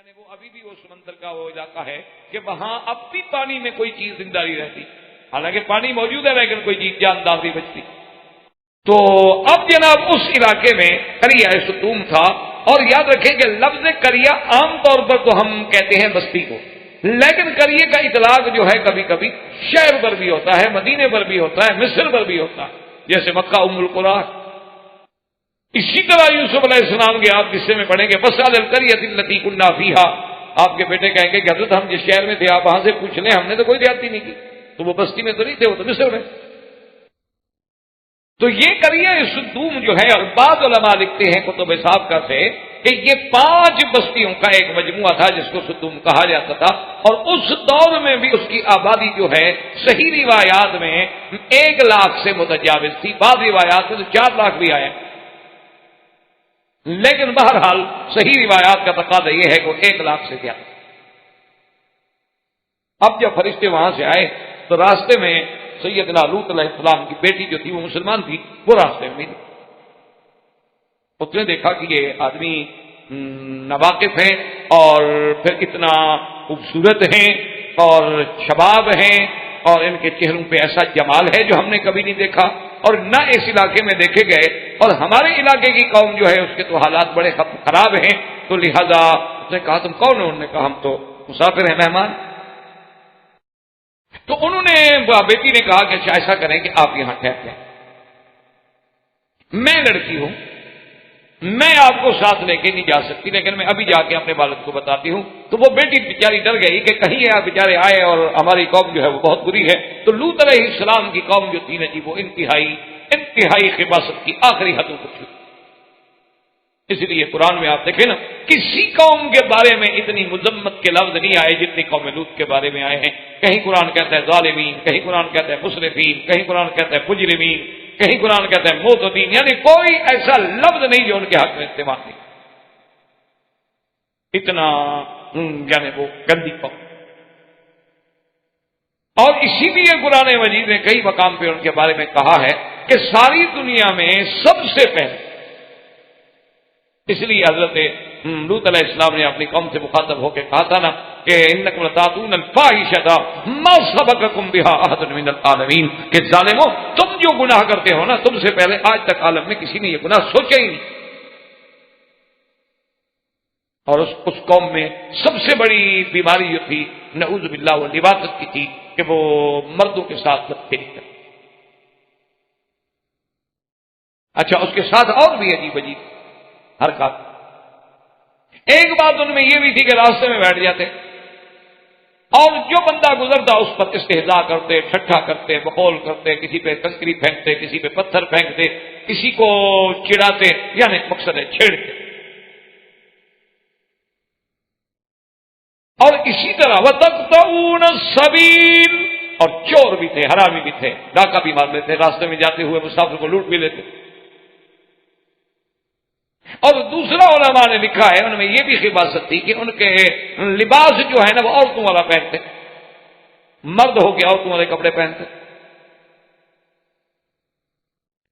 وہ ابھی بھی وہ سمندر کا وہ علاقہ ہے کہ وہاں اب بھی پانی میں کوئی چیز زندہ نہیں رہتی، حالانکہ پانی موجود ہے لیکن کوئی چیز جاندار نہیں بچتی۔ تو اب جناب اس علاقے میں کریا ستوم تھا، اور یاد رکھیں کہ لفظ کریا عام طور پر تو ہم کہتے ہیں بستی کو، لیکن کریے کا اطلاق جو ہے کبھی کبھی شہر پر بھی ہوتا ہے، مدینے پر بھی ہوتا ہے، مصر پر بھی ہوتا ہے، جیسے مکہ ام القری۔ اسی طرح یوسف علیہ السلام کے آپ قصے میں پڑھیں گے فَاسْأَلِ الْقَرْيَةَ الَّتِي كُنَّا فِيهَا، آپ کے بیٹے کہیں گے کہ حضرت ہم جس شہر میں تھے آپ وہاں سے پوچھ لیں، ہم نے تو کوئی زیادتی نہیں کی، تو وہ بستی میں تو نہیں تھے، وہ تو مصر میں۔ تو یہ کریہ سدوم جو ہے، اور بعض علماء لکھتے ہیں کتب سابقہ سے کہ یہ 5 بستیوں کا ایک مجموعہ تھا جس کو سدوم کہا جاتا تھا، اور اس دور میں بھی اس کی آبادی جو ہے صحیح روایات میں 1 لاکھ سے متجاوز تھی، بعض روایات میں تو 4 لاکھ بھی آئے، لیکن بہرحال صحیح روایات کا تقاضا یہ ہے کہ وہ 1 لاکھ سے زیادہ۔ اب جب فرشتے وہاں سے آئے تو راستے میں سیدنا لوط علیہ السلام کی بیٹی جو تھی وہ مسلمان تھی، وہ راستے میں ملی۔ اس نے دیکھا کہ یہ آدمی ناواقف ہیں اور پھر اتنا خوبصورت ہیں اور شباب ہیں، اور ان کے چہروں پہ ایسا جمال ہے جو ہم نے کبھی نہیں دیکھا اور نہ اس علاقے میں دیکھے گئے، اور ہمارے علاقے کی قوم جو ہے اس کے تو حالات بڑے خراب ہیں، تو لہذا اس نے کہا تم کون ہو؟ انہوں نے کہا ہم تو مسافر ہیں، مہمان۔ تو انہوں نے بیٹی نے کہا کہ اچھا ایسا کریں کہ آپ یہاں ٹھہر جائیں، میں لڑکی ہوں، میں آپ کو ساتھ لے کے نہیں جا سکتی، لیکن میں ابھی جا کے اپنے والد کو بتاتی ہوں۔ تو وہ بیٹی بیچاری ڈر گئی کہ کہیں آپ بیچارے آئے اور ہماری قوم جو ہے وہ بہت بری ہے۔ تو لوط علیہ السلام کی قوم جو تھی نا جی، وہ انتہائی خباثت کی آخری حدوں کو چھو۔ اس لیے قرآن میں آپ دیکھیں نا، کسی قوم کے بارے میں اتنی مذمت کے لفظ نہیں آئے جتنی قوم لوط کے بارے میں آئے ہیں۔ کہیں قرآن کہتا ہے ظالمین، کہیں قرآن کہتا ہے مسرفین، کہیں قرآن کہتا ہے مجرمین، کہیں قرآن کہتا ہے معتدین، یعنی کوئی ایسا لفظ نہیں جو ان کے حق میں استعمال نہیں، اتنا یعنی وہ گندی قوم۔ اور اسی لیے قرآن مجید نے کئی مقام پہ ان کے بارے میں کہا ہے کہ ساری دنیا میں سب سے پہلے، اس لیے حضرت لوط علیہ السلام نے اپنی قوم سے مخاطب ہو کے کہا تھا نا کہ انکم لتاتون الفاحشۃ ما سبقکم بها احد من العالمین، کہ ظالمو تم جو گناہ کرتے ہو نا، تم سے پہلے آج تک عالم میں کسی نے یہ گناہ سوچا ہی نہیں۔ اور اس قوم میں سب سے بڑی بیماری جو تھی نعوذ باللہ وہ لواطت کی تھی کہ وہ مردوں کے ساتھ بدفعلی کرتے۔ اچھا اس کے ساتھ اور بھی عجیب عجیب حرکات۔ ایک بات ان میں یہ بھی تھی کہ راستے میں بیٹھ جاتے اور جو بندہ گزرتا اس پر استہزاء کرتے، ٹھٹھا کرتے، بقول کرتے، کسی پہ کنکری پھینکتے، کسی پہ پتھر پھینکتے، کسی کو چڑھاتے، یعنی مقصد ہے چھیڑتے۔ اور اسی طرح وَتَقْطَعُونَ السَّبِيلَ، اور چور بھی تھے، حرامی بھی تھے، ڈاکہ بھی مار لیتے، راستے میں جاتے ہوئے مسافر کو لوٹ بھی لیتے۔ اور دوسرا علماء نے لکھا ہے ان میں یہ بھی خباثت تھی کہ ان کے لباس جو ہے نا وہ عورتوں والا پہنتے، مرد ہو کے عورتوں والے کپڑے پہنتے۔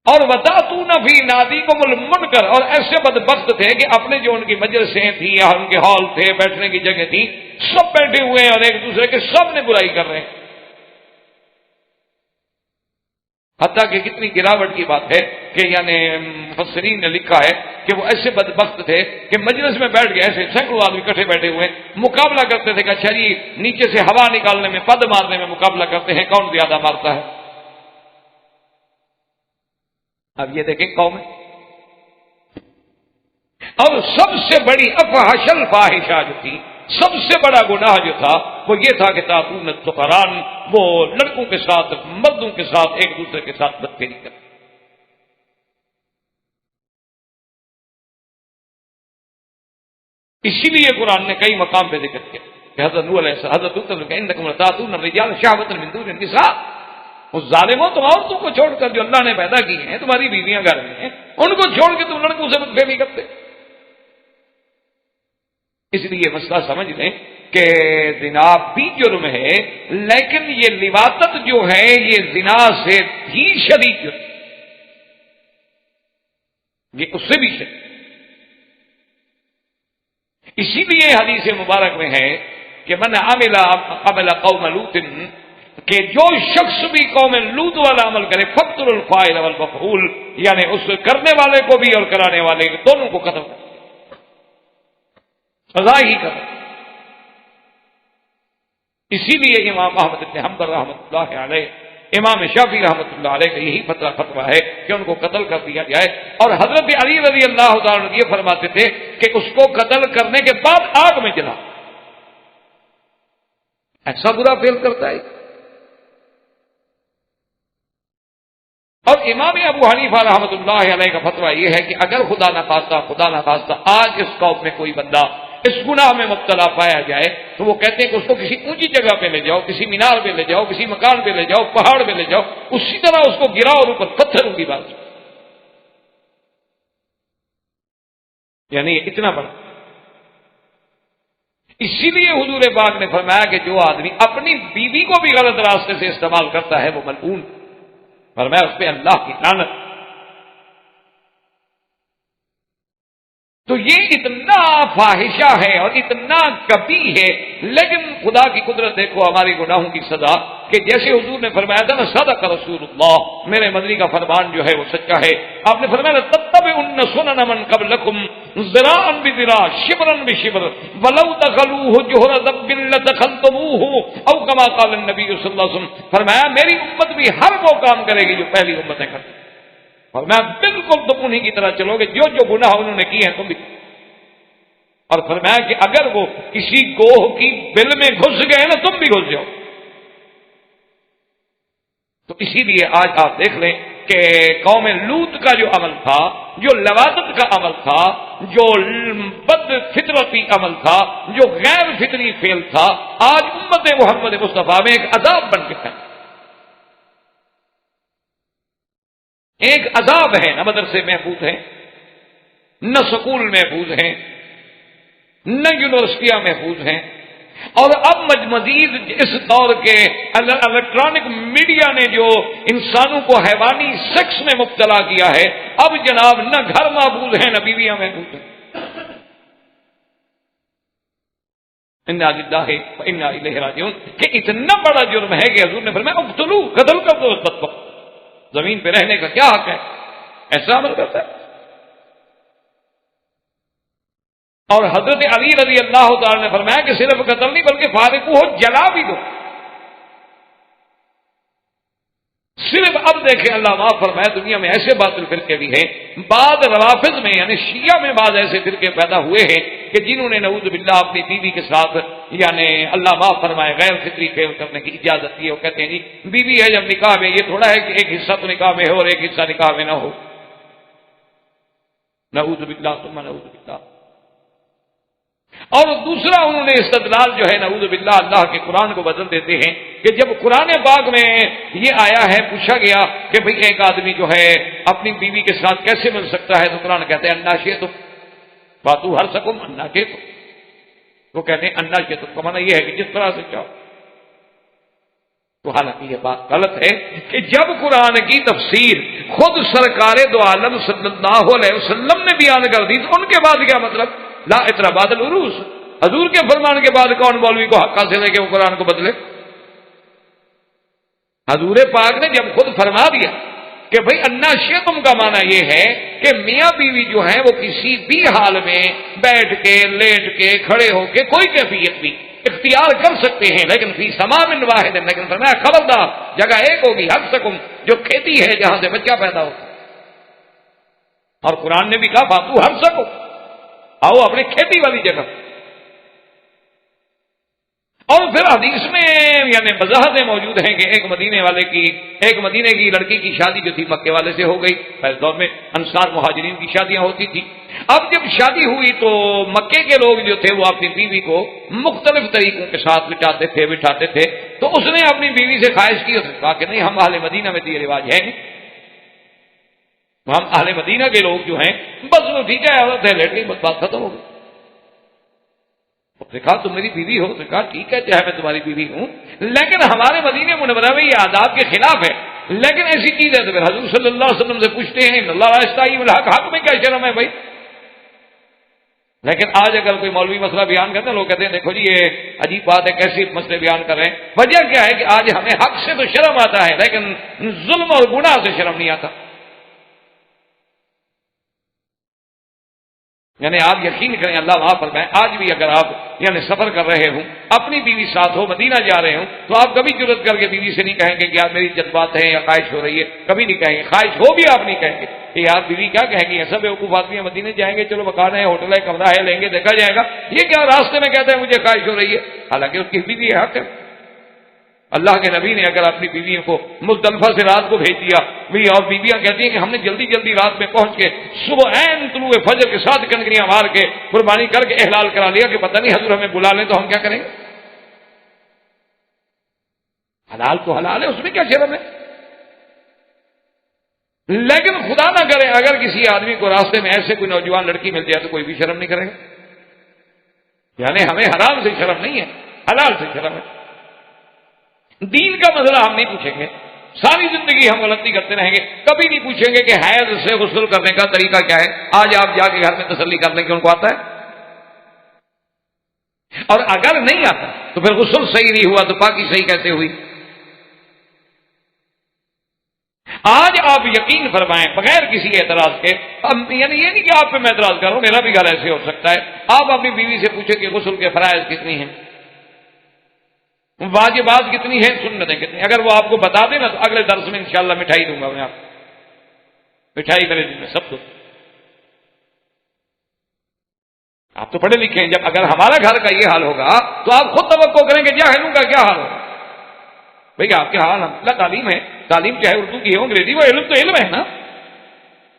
اور وَتَأْتُونَ فِي نَادِيكُمُ الْمُنْكَرَ، اور ایسے بدبخت تھے کہ اپنے جو ان کی مجلسیں تھیں یا ان کے ہال تھے، بیٹھنے کی جگہ تھی، سب بیٹھے ہوئے ہیں اور ایک دوسرے کے سب نے برائی کر رہے ہیں۔ حتیٰ کہ کتنی گراوٹ کی بات ہے کہ یعنی مفسرین نے لکھا ہے کہ وہ ایسے بدبخت تھے کہ مجلس میں بیٹھ گئے، ایسے سینکڑوں آدمی اکٹھے بیٹھے ہوئے مقابلہ کرتے تھے کہ اچھا جی نیچے سے ہوا نکالنے میں، پد مارنے میں مقابلہ کرتے ہیں کون زیادہ مارتا ہے۔ اب یہ دیکھیں قوم ہے۔ اور سب سے بڑی افحش الفاحشہ جو تھی، سب سے بڑا گناہ جو تھا وہ یہ تھا کہ تاتون الذکران، وہ لڑکوں کے ساتھ، مردوں کے ساتھ ایک دوسرے کے ساتھ بدفعلی کرتے۔ اسی لیے قرآن نے کئی مقام پہ ذکر کیا کہ حضرت نوح علیہ السلام، حضرت لوط نے کہا انکم لتاتون الرجال شہوۃ من دون النساء، اس ظالموں تم عورتوں کو چھوڑ کر جو اللہ نے پیدا کی ہیں، تمہاری بیویاں گھر میں ہیں، ان کو چھوڑ کے تم لڑکوں سے بدفعلی کرتے۔ اس لیے مسئلہ سمجھ لیں کہ زنا بھی جرم ہے، لیکن یہ لواطت جو ہے یہ زنا سے بھی شدید جرم، یہ اس سے بھی شدید۔ اسی لیے حدیث مبارک میں ہے کہ من عمل عمل قوم لوط، کہ جو شخص بھی قوم لوط والا عمل کرے فقتل الفاعل والمفعول، یعنی اس کرنے والے کو بھی اور کرانے والے کو دونوں کو قتل کر، سزا ہی کر۔ اسی لیے امام احمد بن حنبل رحمۃ اللہ علیہ، امام شافعی رحمۃ اللہ علیہ کا یہی فتویٰ ہے کہ ان کو قتل کر دیا جائے، اور حضرت علی رضی اللہ تعالیٰ عنہ یہ فرماتے تھے کہ اس کو قتل کرنے کے بعد آگ میں جلا، ایسا برا فعل کرتا ہے۔ اور امام ابو حنیفہ رحمۃ اللہ علیہ کا فتویٰ یہ ہے کہ اگر خدا نخواستہ آج اس قوم میں کوئی بندہ اس گناہ میں مبتلا پایا جائے تو وہ کہتے ہیں کہ اس کو کسی اونچی جگہ پہ لے جاؤ، کسی مینار پہ لے جاؤ، کسی مکان پہ لے جاؤ، پہاڑ پہ لے جاؤ، اسی طرح اس کو گراؤ اور اوپر پتھروں کی بات، یعنی اتنا بڑا۔ اسی لیے حضور پاک نے فرمایا کہ جو آدمی اپنی بیوی کو بھی غلط راستے سے استعمال کرتا ہے وہ ملعون، فرمایا اس پہ اللہ کی لعنت۔ تو یہ اتنا فاحشہ ہے اور اتنا کبھی ہے، لیکن خدا کی قدرت دیکھو ہماری گناہوں کی سزا، کہ جیسے حضور نے فرمایا تھا نا صدق رسول اللہ، میرے مدنی کا فرمان جو ہے وہ سچا ہے۔ آپ نے فرمایا تتبعن سنن من قبلکم ذراعا بذراع شبرا بشبر ولو دخلوه جحر ذب لدخلتموه او كما قال النبی صلی اللہ علیہ وسلم، فرمایا میری امت بھی ہر وہ کام کرے گی جو پہلی امتیں کرتی، اور میں بالکل تم انہی کی طرح چلو گے جو جو گناہ انہوں نے کیے ہیں تم بھی۔ اور فرمایا کہ اگر وہ کسی گوہ کی بل میں گھس گئے نا تم بھی گھس جاؤ۔ تو اسی لیے آج آپ دیکھ لیں کہ قوم لوط کا جو عمل تھا، جو لواطت کا عمل تھا، جو بد فطرتی عمل تھا، جو غیر فطری فعل تھا، آج امت محمد مصطفیٰ میں ایک عذاب بن کے ہے، ایک عذاب ہے۔ نہ مدرسے محفوظ ہیں، نہ سکول محفوظ ہیں، نہ یونیورسٹیاں محفوظ ہیں، اور اب مزید اس دور کے الیکٹرانک میڈیا نے جو انسانوں کو حیوانی سیکس میں مبتلا کیا ہے، اب جناب نہ گھر محفوظ ہیں نہ بیویاں محفوظ ہیں۔ انا للہ و انا الیہ راجعون، کہ اتنا بڑا جرم ہے کہ حضور نے فرمایا اقتلوا، قتل کر دو اس بدبخت، زمین پہ رہنے کا کیا حق ہے، ایسا عمل کرتا ہے۔ اور حضرت علی رضی اللہ تعالی نے فرمایا کہ صرف قتل نہیں بلکہ فارقو ہو، جلا بھی دو۔ صرف اب دیکھیں اللہ معاف فرمایا دنیا میں ایسے باطل فرقے بھی ہیں، بعد روافض میں یعنی شیعہ میں بعض ایسے فرقے پیدا ہوئے ہیں کہ جنہوں نے نعوذ باللہ اپنی بیوی کے ساتھ یعنی اللہ معاف فرمائے غیر فطری فعل کرنے کی اجازت دی ہے۔ وہ کہتے ہیں جی بیوی ہے جب نکاح میں یہ تھوڑا ہے کہ ایک حصہ تو نکاح میں ہو اور ایک حصہ نکاح میں نہ ہو، نعوذ باللہ ثم نعوذ باللہ۔ اور دوسرا انہوں نے استدلال جو ہے نعوذ باللہ اللہ کے قرآن کو بدل دیتے ہیں کہ جب قرآن پاک میں یہ آیا ہے، پوچھا گیا کہ بھئی ایک آدمی جو ہے اپنی بیوی کے ساتھ کیسے مل سکتا ہے، تو قرآن کہتے ہیں انا شئتم فاتوا حرثکم انا شئتم، وہ کہتے ہیں انا شئتم کا معنی یہ ہے کہ جس طرح سے چاہو۔ تو حالانکہ یہ بات غلط ہے کہ جب قرآن کی تفسیر خود سرکار دو عالم صلی اللہ علیہ وسلم نے بیان کر دی تو ان کے بعد کیا مطلب؟ لا اترا بعد العروس، حضور کے فرمان کے بعد کون مولوی کو حق حاصل ہے کہ وہ قرآن کو بدلے؟ حضور پاک نے جب خود فرما دیا کہ بھئی انا شئتم کا معنی یہ ہے کہ میاں بیوی جو ہیں وہ کسی بھی حال میں بیٹھ کے، لیٹ کے، کھڑے ہو کے کوئی کیفیت بھی اختیار کر سکتے ہیں، لیکن فی سمام واحد، لیکن فرمایا خبردار جگہ ایک ہوگی، حرثکم جو کھیتی ہے جہاں سے بچہ پیدا ہوتا، اور قرآن نے بھی کہا فاتوا حرثکم، آؤ اپنے کھیتی والی جگہ۔ اور پھر حدیث میں یعنی وضاحتیں موجود ہیں کہ ایک مدینے کی لڑکی کی شادی جو تھی مکے والے سے ہو گئی، پہلے دور میں انصار مہاجرین کی شادیاں ہوتی تھی۔ اب جب شادی ہوئی تو مکے کے لوگ جو تھے وہ اپنی بیوی کو مختلف طریقوں کے ساتھ بٹھاتے تھے، تو اس نے اپنی بیوی سے خواہش کی، اس نے کہا کہ نہیں، ہم اہل مدینہ میں تو یہ رواج ہے نہیں، ہم اہل مدینہ کے لوگ جو ہیں بس وہ ٹھیک ہے عورت ہے لیٹ گئی بس بات ختم ہو گئی۔ اس نے کہا تم میری بیوی ہو؟ اس نے کہا ٹھیک ہے چاہے میں تمہاری بیوی ہوں، لیکن ہمارے مدینہ منورہ میں یہ آداب کے خلاف ہے، لیکن ایسی چیز ہے تو پھر حضور صلی اللہ علیہ وسلم سے پوچھتے ہیں اللہ استعین الحق، حق میں کیا شرم ہے بھائی؟ لیکن آج اگر کوئی مولوی مسئلہ بیان کرتے ہیں لوگ کہتے ہیں دیکھو جی یہ عجیب بات ہے، کیسی مسئلے بیان کر رہے ہیں. وجہ کیا ہے کہ آج ہمیں حق سے تو شرم آتا ہے لیکن ظلم اور گناہ سے شرم نہیں آتا. یعنی آپ یقین کریں، اللہ معاف فرمائے، آج بھی اگر آپ یعنی سفر کر رہے ہوں، اپنی بیوی ساتھ ہو، مدینہ جا رہے ہوں، تو آپ کبھی جرت کر کے بیوی سے نہیں کہیں گے کہ یار میری جذبات ہے یا خواہش ہو رہی ہے، کبھی نہیں کہیں گے. خواہش ہو بھی آپ نہیں کہیں گے کہ یار بیوی کیا کہیں گی، ایسا بیوقوف آدمی ہے، مدینے جائیں گے، چلو مکان ہے، ہوٹل ہے، کمرہ ہے، لیں گے، دیکھا جائے گا. یہ کیا راستے میں کہتا ہے مجھے خواہش ہو رہی ہے، حالانکہ اس کی بیوی حق ہے. اللہ کے نبی نے اگر اپنی بیویوں کو مزدلفہ سے رات کو بھیج دیا اور بیویاں کہتی ہیں کہ ہم نے جلدی جلدی رات میں پہنچ کے صبح عین طلوع فجر کے ساتھ کنکریاں مار کے قربانی کر کے احلال کرا لیا کہ پتہ نہیں حضور ہمیں بلا لیں تو ہم کیا کریں گے. حلال تو حلال ہے، اس میں کیا شرم ہے. لیکن خدا نہ کرے اگر کسی آدمی کو راستے میں ایسے کوئی نوجوان لڑکی مل جائے تو کوئی بھی شرم نہیں کرے گا. یعنی ہمیں حرام سے شرم نہیں ہے، حلال سے شرم ہے. دین کا مسئلہ ہم نہیں پوچھیں گے، ساری زندگی ہم غلطی کرتے رہیں گے، کبھی نہیں پوچھیں گے کہ حیض سے غسل کرنے کا طریقہ کیا ہے. آج آپ جا کے گھر میں تسلی کر لیں کہ ان کو آتا ہے، اور اگر نہیں آتا تو پھر غسل صحیح نہیں ہوا تو پاکی صحیح کیسے ہوئی. آج آپ یقین فرمائیں بغیر کسی اعتراض کے، یعنی یہ نہیں کہ آپ پہ میں اعتراض کر رہا ہوں، میرا بھی گھر ایسے ہو سکتا ہے. آپ اپنی بیوی سے پوچھیں کہ غسل کے فرائض کتنی ہیں، واجبات کتنی ہیں، سنتیں کتنی. اگر وہ آپ کو بتا دیں نا تو اگلے درس میں انشاءاللہ مٹھائی دوں گا میں آپ کو. مٹھائی میرے دن میں سب کچھ. آپ تو پڑھے لکھے ہیں، جب اگر ہمارا گھر کا یہ حال ہوگا تو آپ خود توقع کریں گے جاہلوں کا کیا حال ہوگا. بھئی آپ کے حال الحمدللہ تعلیم ہے، تعلیم چاہے اردو کی ہو انگریزی، وہ علم تو علم ہے نا.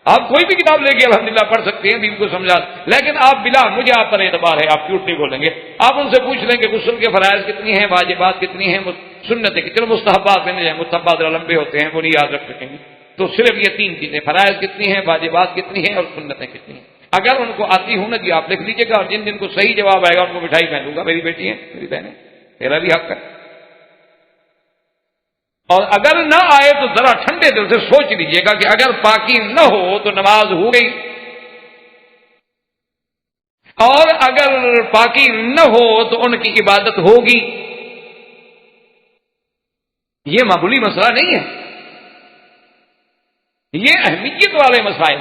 آپ کوئی بھی کتاب لے کے الحمدللہ پڑھ سکتے ہیں، بیوی کو سمجھا. لیکن آپ بلا مجھے آپ پر اعتبار ہے، آپ کیوں نہیں بولیں گے. آپ ان سے پوچھ لیں کہ غسل کے فرائض کتنی ہیں، واجبات کتنی ہیں، سنتیں کتنی. چلو مستحبات میں نہیں جائیں، مستحبات لمبے ہوتے ہیں وہ نہیں یاد رکھ سکیں گے. تو صرف یہ 3 چیزیں، فرائض کتنی ہیں، واجبات کتنی ہیں اور سنتیں کتنی ہیں. اگر ان کو آتی ہوں نا جی آپ لکھ لیجیے گا، اور جن کو صحیح جواب آئے گا ان کو مٹھائی میں دوں گا. میری بیٹی ہے، میری بہن ہے، میرا بھی حق ہے. اور اگر نہ آئے تو ذرا ٹھنڈے دل سے سوچ لیجئے گا کہ اگر پاکی نہ ہو تو نماز ہو گئی، اور اگر پاکی نہ ہو تو ان کی عبادت ہوگی. یہ معمولی مسئلہ نہیں ہے، یہ اہمیت والے مسائل.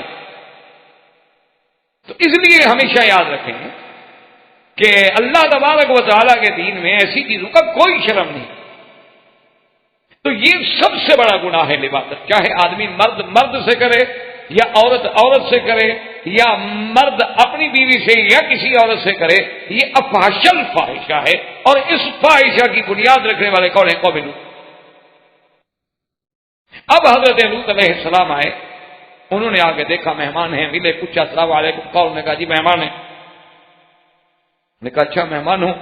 تو اس لیے ہمیشہ یاد رکھیں کہ اللہ تبارک و تعالیٰ کے دین میں ایسی چیزوں کا کوئی شرم نہیں. تو یہ سب سے بڑا گناہ ہے عبادت، چاہے آدمی مرد سے کرے یا عورت سے کرے، یا مرد اپنی بیوی سے یا کسی عورت سے کرے. یہ افحشل فاحشہ ہے، اور اس فاحشہ کی بنیاد رکھنے والے کون ہیں؟ قوم لوط. اب حضرت لوط علیہ السلام آئے، انہوں نے آگے دیکھا مہمان ہیں، ملے، پوچھا السلام علیکم، قوم نے کہا جی مہمان ہیں. نے کہا اچھا مہمان ہوں.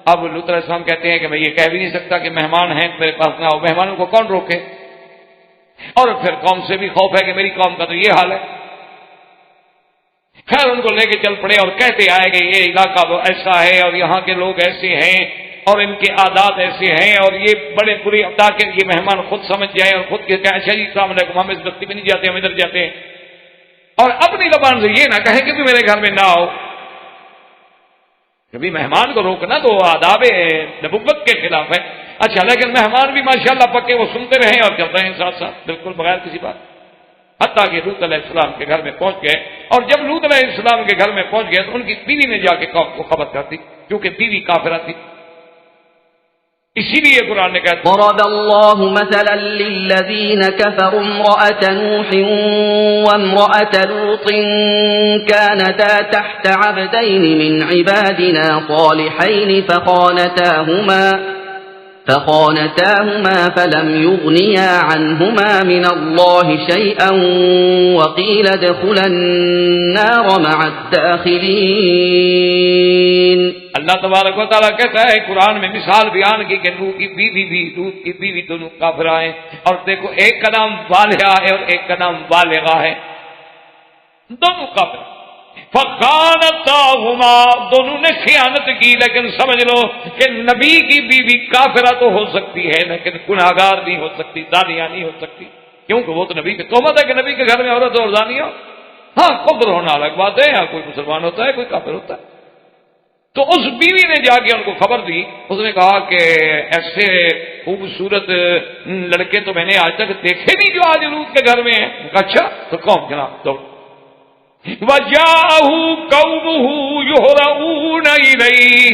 اب لوط علیہ السلام کہتے ہیں کہ میں یہ کہہ بھی نہیں سکتا کہ مہمان ہیں میرے پاس نہ ہو، مہمانوں کو کون روکے. اور پھر قوم سے بھی خوف ہے کہ میری قوم کا تو یہ حال ہے. خیر ان کو لے کے چل پڑے اور کہتے آئے کہ یہ علاقہ ایسا ہے اور یہاں کے لوگ ایسے ہیں اور ان کے عادات ایسے ہیں اور یہ بڑے بری، تاکہ یہ مہمان خود سمجھ جائیں اور خود کہتے ہیں اچھا جی السلام علیکم، ہم اس بستی میں نہیں جاتے، ہم ادھر جاتے ہیں. اور اپنی زبان سے یہ نہ کہیں کہ بھی میرے گھر میں نہ آؤ. کبھی مہمان کو روکنا تو آداب نبوت کے خلاف ہے. اچھا لیکن مہمان بھی ماشاءاللہ پکے، وہ سنتے رہیں اور چل رہے ہیں ساتھ ساتھ بالکل بغیر کسی بات. حتیٰ کہ لوط علیہ السلام کے گھر میں پہنچ گئے، اور جب لوط علیہ السلام کے گھر میں پہنچ گئے تو ان کی بیوی نے جا کے قوم کو خبر کر دی، کیونکہ بیوی کافرہ تھی. اسی لیے قرآن نے کہا ضرب الله مثلا للذين كفروا امرأة نوح وامرأة لوط كانتا تحت عبدين من عبادنا صالحين فخانتاهما فلم يغنيا عنهما من الله شيئا وقيل ادخلا النار مع الداخلين. اللہ تبارک و تعالیٰ کہتا ہے قرآن میں مثال بیان کی کہ نوح کی بیوی بھی لوط کی بیوی دونوں کافرہ ہیں. اور دیکھو ایک کا نام والہا ہے اور ایک کا نام والغہ ہے، دونوں کافر. فخانتاہما، دونوں نے خیانت کی. لیکن سمجھ لو کہ نبی کی بیوی کافرہ تو ہو سکتی ہے لیکن گناہگار نہیں ہو سکتی، زانیہ نہیں ہو سکتی، کیونکہ وہ تو نبی کی تہمت ہے کہ نبی کے گھر میں عورت اور زانی ہو. ہاں کفر ہونا الگ بات ہے، کوئی مسلمان ہوتا ہے کوئی کافر ہوتا ہے۔ تو اس بیوی نے جا کے ان کو خبر دی، اس نے کہا کہ ایسے خوبصورت لڑکے تو میں نے آج تک دیکھے نہیں جو آج لوط کے گھر میں ہیں۔ اچھا تو کون جناب دوڑ وَجَاءَهُ قَوْمُهُ يُهْرَعُونَ إِلَيْهِ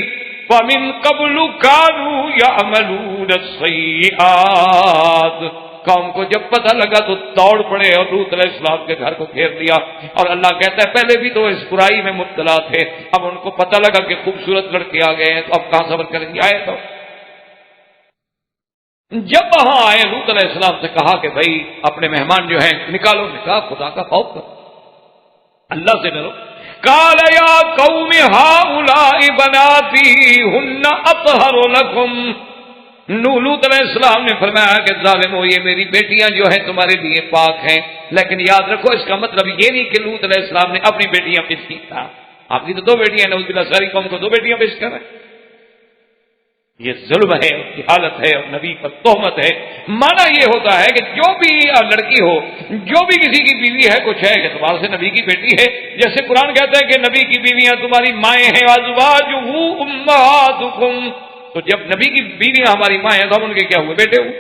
وَمِن قَبْلُ كَانُوا يَعْمَلُونَ السَّيِّئَاتِ۔ قوم کو جب پتہ لگا تو دوڑ پڑے اور لوط علیہ السلام کے گھر کو گھیر لیا، اور اللہ کہتا ہے پہلے بھی تو اس برائی میں مبتلا تھے، اب ان کو پتہ لگا کہ خوبصورت لڑکے آ گئے ہیں تو اب کہاں صبر کریں گے۔ آئے تو جب وہاں آئے لوط علیہ السلام سے کہا کہ بھائی اپنے مہمان جو ہیں نکالو، نے کہا خدا کا خوف کرو، اللہ سے ڈرو۔ قال یا قوم هؤلاء بناتی ہن اطہر لکم۔ لوط علیہ السلام نے فرمایا کہ ظالمو یہ میری بیٹیاں جو ہیں تمہارے لیے پاک ہیں، لیکن یاد رکھو اس کا مطلب یہ نہیں کہ لوط علیہ السلام نے اپنی بیٹیاں پیش کی تھا، آپ کی تو دو بیٹیاں، نعوذ باللہ ساری قوم کو دو بیٹیاں پیش کر رہے ہیں، یہ ظلم ہے، جہالت ہے اور نبی پر تہمت ہے۔ مانا یہ ہوتا ہے کہ جو بھی لڑکی ہو، جو بھی کسی کی بیوی ہے، کچھ ہے کہ تمہارے سے نبی کی بیٹی ہے، جیسے قرآن کہتا ہے کہ نبی کی بیویاں تمہاری مائیں ہیں، وازواجہ امہاتکم، تو جب نبی کی بیویاں ہماری ماں ہیں تو ہم ان کے کیا ہوئے؟ بیٹے ہوئے۔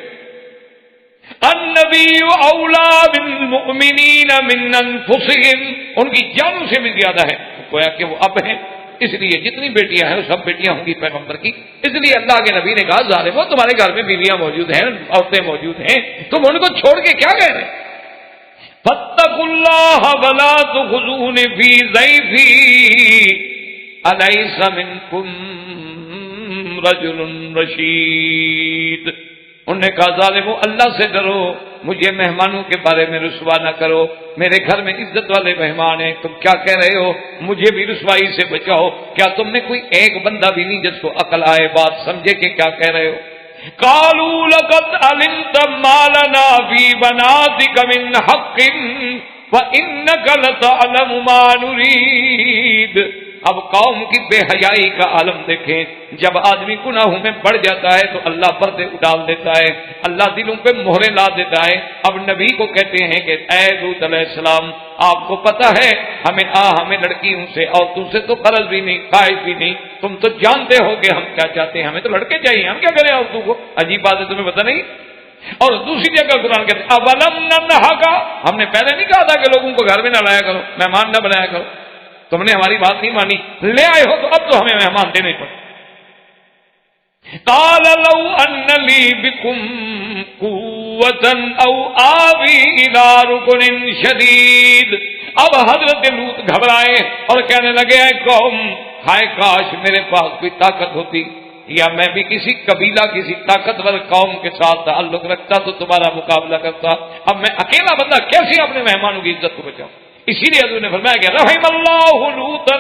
النبی اولا بالمؤمنین من انفسہم، ان کی جانوں سے بھی زیادہ ہے، گویا کہ وہ اب ہیں، اس لیے جتنی بیٹیاں ہیں وہ سب بیٹیاں ہوں گی پیغمبر کی، اس لیے اللہ کے نبی نے کہا ظالمو تمہارے گھر میں بیویاں موجود ہیں، عورتیں موجود ہیں، تم ان کو چھوڑ کے کیا کہہ رہے ہیں؟ فاتقوا اللہ ولا تخزون فی ضیفی الیس منکم رجل رشید۔ انہوں نے کہا ظالمو اللہ سے ڈرو، مجھے مہمانوں کے بارے میں رسوا نہ کرو، میرے گھر میں عزت والے مہمان ہیں، تم کیا کہہ رہے ہو؟ مجھے بھی رسوائی سے بچاؤ۔ کیا تم نے کوئی ایک بندہ بھی نہیں جس کو عقل آئے، بات سمجھے کہ کیا کہہ رہے ہو؟ قالوا لقد علمت ما لنا في بناتك من حق وانك لتعلم ما نريد۔ اب قوم کی بے حیائی کا عالم دیکھیں، جب آدمی گناہوں میں بڑھ جاتا ہے تو اللہ پردے اڈال دیتا ہے، اللہ دلوں پہ مہرے لا دیتا ہے۔ اب نبی کو کہتے ہیں کہ اے لوط علیہ السلام آپ کو پتہ ہے ہمیں لڑکیوں سے عورتوں سے تو غرض بھی نہیں، خواہش بھی نہیں، تم تو جانتے ہو کہ ہم کیا چاہتے ہیں، ہمیں تو لڑکے چاہیے، ہم کیا کریں عورتوں کو؟ عجیب بات ہے، تمہیں پتہ نہیں؟ اور دوسری جگہ قرآن کہتے ہیں اولم ننہک، ہم نے پہلے نہیں کہا تھا کہ لوگوں کو گھر میں نہ لایا کرو، مہمان نہ بنایا کرو؟ تم نے ہماری بات نہیں مانی، لے آئے ہو تو اب تو ہمیں مہمان دینے پڑے۔ قال لو ان لی بکم قوة او آوی الى رکن شدید۔ اب حضرت لوط گھبرائے اور کہنے لگے اے قوم، ہائے کاش میرے پاس کوئی طاقت ہوتی یا میں بھی کسی قبیلہ کسی طاقتور قوم کے ساتھ تعلق رکھتا تو تمہارا مقابلہ کرتا، اب میں اکیلا بندہ کیسے اپنے مہمانوں کی عزت کو بچاؤں؟ اسی لیے حضور نے فرمایا کہ رحم اللہ لوطا،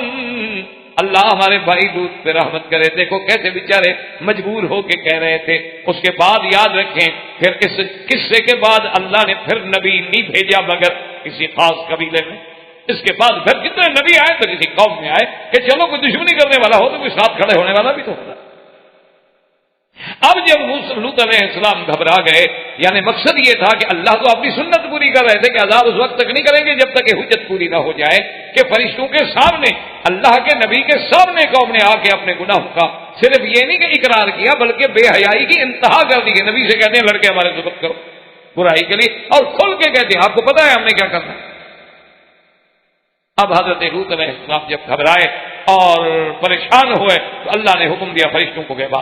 اللہ ہمارے بھائی لوط پہ رحمت کرے۔ دیکھو کیسے بیچارے مجبور ہو کے کہہ رہے تھے۔ اس کے بعد یاد رکھیں پھر اس قصے کے بعد اللہ نے پھر نبی نہیں بھیجا مگر کسی خاص قبیلے میں، اس کے بعد پھر جتنے نبی آئے تو کسی قوم میں آئے کہ چلو کوئی دشمنی کرنے والا ہو تو کوئی ساتھ کھڑے ہونے والا بھی تو ہوتا۔ اب جب لوط علیہ السلام گھبرا گئے، یعنی مقصد یہ تھا کہ اللہ تو اپنی سنت پوری کر رہے تھے کہ عذاب اس وقت تک نہیں کریں گے جب تک کہ حجت پوری نہ ہو جائے، کہ فرشتوں کے سامنے اللہ کے نبی کے سامنے قوم نے آ کے اپنے گناہوں کا صرف یہ نہیں کہ اقرار کیا بلکہ بے حیائی کی انتہا کر دی کہ نبی سے کہتے ہیں لڑکے ہمارے ضبط کرو برائی کے لیے، اور کھل کے کہتے ہیں آپ کو پتا ہے ہم نے کیا کرنا ہے۔ اب حضرت لوط علیہ السلام جب گھبرائے اور پریشان ہوئے تو اللہ نے حکم دیا فرشتوں کو کہ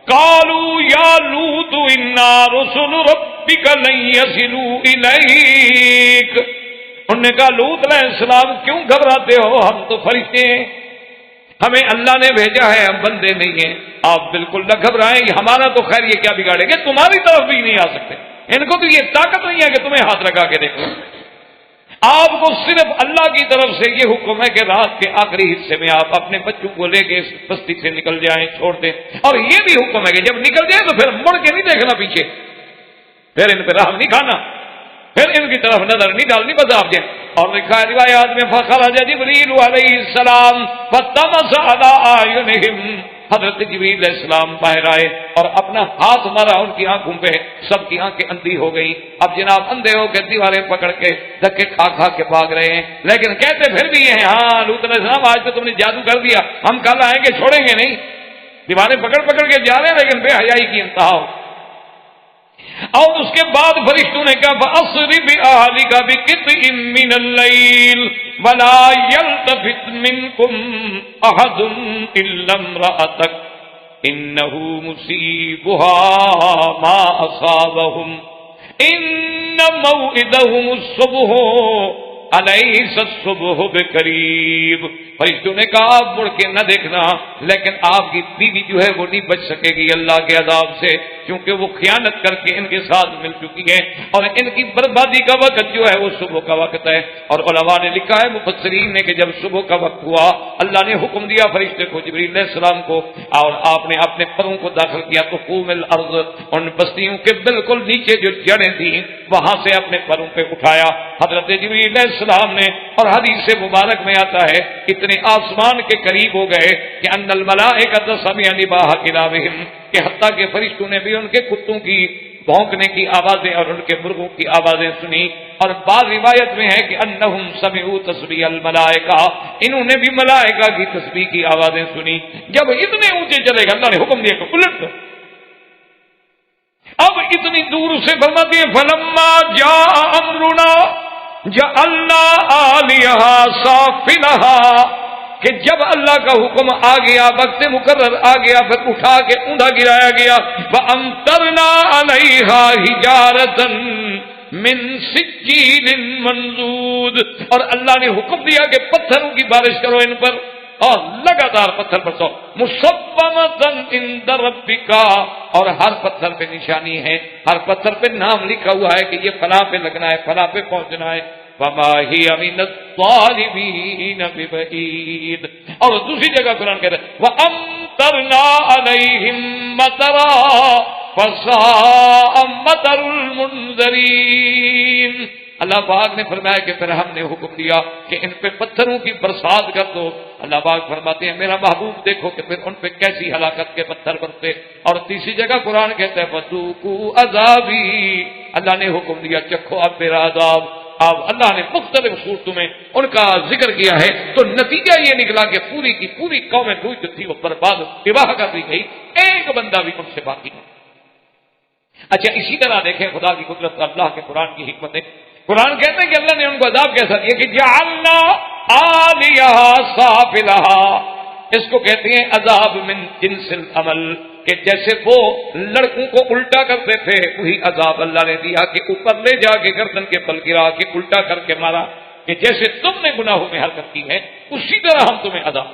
قالوا یا لوط انا رسل ربک لن یصلوا الیک۔ انہوں نے کہا لوط علیہ السلام کیوں گھبراتے ہو، ہم تو فرشتے ہیں، ہمیں اللہ نے بھیجا ہے، ہم بندے نہیں ہیں، آپ بالکل نہ گھبرائیں، ہمارا تو خیر یہ کیا بگاڑے گے، تمہاری طرف بھی نہیں آ سکتے، ان کو تو یہ طاقت نہیں ہے کہ تمہیں ہاتھ لگا کے دیکھو، آپ کو صرف اللہ کی طرف سے یہ حکم ہے کہ رات کے آخری حصے میں آپ اپنے بچوں کو لے کے اس بستی سے نکل جائیں، چھوڑ دیں، اور یہ بھی حکم ہے کہ جب نکل جائیں تو پھر مڑ کے نہیں دیکھنا پیچھے، پھر ان پہ رحم نہیں کھانا، پھر ان کی طرف نظر نہیں ڈالنی، بس آپ جائیں۔ اور لکھا ہے روایات میں فخرج جبریل علیہ السلام فطمس علی اعینہم، حضرت جبریل علیہ السلام باہر آئے اور اپنا ہاتھ مارا ان کی آنکھوں پہ، سب کی آنکھیں اندھی ہو گئی. اب جناب اندھے ہو کے دیواریں پکڑ کے دھکے کھا کھا کے بھاگ رہے ہیں، لیکن کہتے پھر بھی ہیں ہاں لوط علیہ السلام آج تو تم نے جادو کر دیا، ہم کل آئیں گے چھوڑیں گے نہیں. دیواریں پکڑ پکڑ کے جا رہے ہیں لیکن بے حیائی کی انتہا ہو. اور اس کے بعد فرشتوں نے کہا فَأَسْرِ بِأَهْلِكَ بِقِطْعٍ مِّنَ اللَّيْلِ وَلَا يَلْتَفِتْ مِنكُمْ أَحَدٌ إِلَّا امْرَأَتَكَ إِنَّهُ مُصِيبُهَا مَا أَصَابَهُمْ إِنَّ مَوْعِدَهُمُ الصُّبْحُ أَلَيْسَ الصُّبْحُ بِقَرِيبٍ. فرشتوں نے کہا آپ مڑ کے نہ دیکھنا، لیکن آپ کی بیوی جو ہے وہ نہیں بچ سکے گی اللہ کے عذاب سے، کیونکہ وہ خیانت کر کے ان کے ساتھ مل چکی ہے، اور ان کی بربادی کا وقت جو ہے وہ صبح کا وقت ہے. اور علماء نے لکھا ہے مفسرین نے کہ جب صبح کا وقت ہوا اللہ نے حکم دیا فرشتے کو جبریل علیہ السلام کو، اور آپ نے اپنے پروں کو داخل کیا تو قوم الارض، ان بستیوں کے بالکل نیچے جو جڑیں تھیں وہاں سے اپنے پروں پہ اٹھایا حضرت جبریل علیہ السلام نے. اور حدیث مبارک میں آتا ہے اتنے آسمان کے قریب ہو گئے کہ ان الملائکۃ سمع نباہ کلابہم، کہ حتیٰ کہ فرشتوں نے بھی ان کے کتوں کی بھونکنے کی آوازیں اور ان کے مرغوں کی آوازیں سنی. اور بعض روایت میں ہے کہ انہم سمعوا تسبیح الملائکہ، انہوں نے بھی ملائکہ کی تسبیح کی آوازیں سنی. جب اتنے اونچے چلے گئے اللہ نے حکم دیا کہ الٹ دو. اب اتنی دور سے فرماتے ہیں فلما جاء امرنا جعلنا عالیہا سافلہا، کہ جب اللہ کا حکم آ گیا وقت مقرر آ گیا پھر اٹھا کے اوندا گرایا گیا. وَأَمْطَرْنَا عَلَيْهَا حِجَارَةً مِّن سِجِّيلٍ مَّنضُودٍ، اور اللہ نے حکم دیا کہ پتھروں کی بارش کرو ان پر، اور لگاتار پتھر برسو. مُصَوَّمَةً عِندَ رَبِّكَ، اور ہر پتھر پہ نشانی ہے، ہر پتھر پہ نام لکھا ہوا ہے کہ یہ فلاں پہ لگنا ہے، فلاں پہ پہنچنا ہے. وَمَا هِيَ مِنَ الظَّالِمِينَ بِبَعِيدٍ. اور دوسری جگہ قرآن کہتا ہے وَأَمْطَرْنَا عَلَيْهِمْ مَطَرًا فَسَاءَ مَطَرُ الْمُنذَرِينَ. اللہ پاک نے فرمایا کہ پھر ہم نے حکم دیا کہ ان پہ پتھروں کی برسات کر دو. اللہ پاک فرماتے ہیں میرا محبوب دیکھو کہ پھر ان پہ کیسی ہلاکت کے پتھر برسے. اور تیسری جگہ قرآن کہتا ہے فَذُوقُوا عَذَابِي، اللہ نے حکم دیا چکھو اب میرا عذاب. اب اللہ نے مختلف صورتوں میں ان کا ذکر کیا ہے تو نتیجہ یہ نکلا کہ پوری کی پوری قوم لوط جو تھی وہ برباد تباہ کر دی گئی، ایک بندہ بھی ان سے باقی نہیں. اچھا اسی طرح دیکھیں خدا کی قدرت اللہ کے قرآن کی حکمت ہے. قرآن کہتے ہیں کہ اللہ نے ان کو عذاب کیسا دیا کہ جعلنا عالیہا سافلہا، اس کو کہتے ہیں عذاب من جنس العمل، کہ جیسے وہ لڑکوں کو الٹا کرتے تھے وہی عذاب اللہ نے دیا کہ اوپر لے جا کے گردن کے بل گرا کے الٹا کر کے مارا، کہ جیسے تم نے گناہوں میں حرکت کی ہے اسی طرح ہم تمہیں عذاب.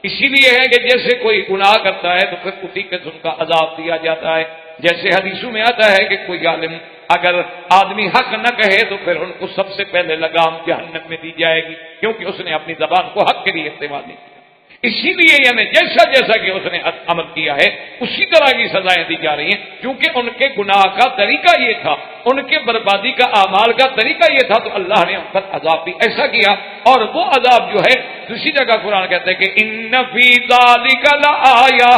اسی لیے ہے کہ جیسے کوئی گناہ کرتا ہے تو پھر اسی قسم کا عذاب دیا جاتا ہے. جیسے حدیثوں میں آتا ہے کہ کوئی عالم اگر آدمی حق نہ کہے تو پھر ان کو سب سے پہلے لگام جہنم میں دی جائے گی، کیونکہ اس نے اپنی زبان کو حق کے لیے استعمال نہیں کیا. اسی لیے یعنی جیسا جیسا کہ اس نے عمل کیا ہے اسی طرح کی سزائیں دی جا رہی ہیں، کیونکہ ان کے گناہ کا طریقہ یہ تھا، ان کے بربادی کا اعمال کا طریقہ یہ تھا، تو اللہ نے ان پر عذاب بھی ایسا کیا. اور وہ عذاب جو ہے دوسری جگہ قرآن کہتا ہے کہ ان فی ذالک لآیہ،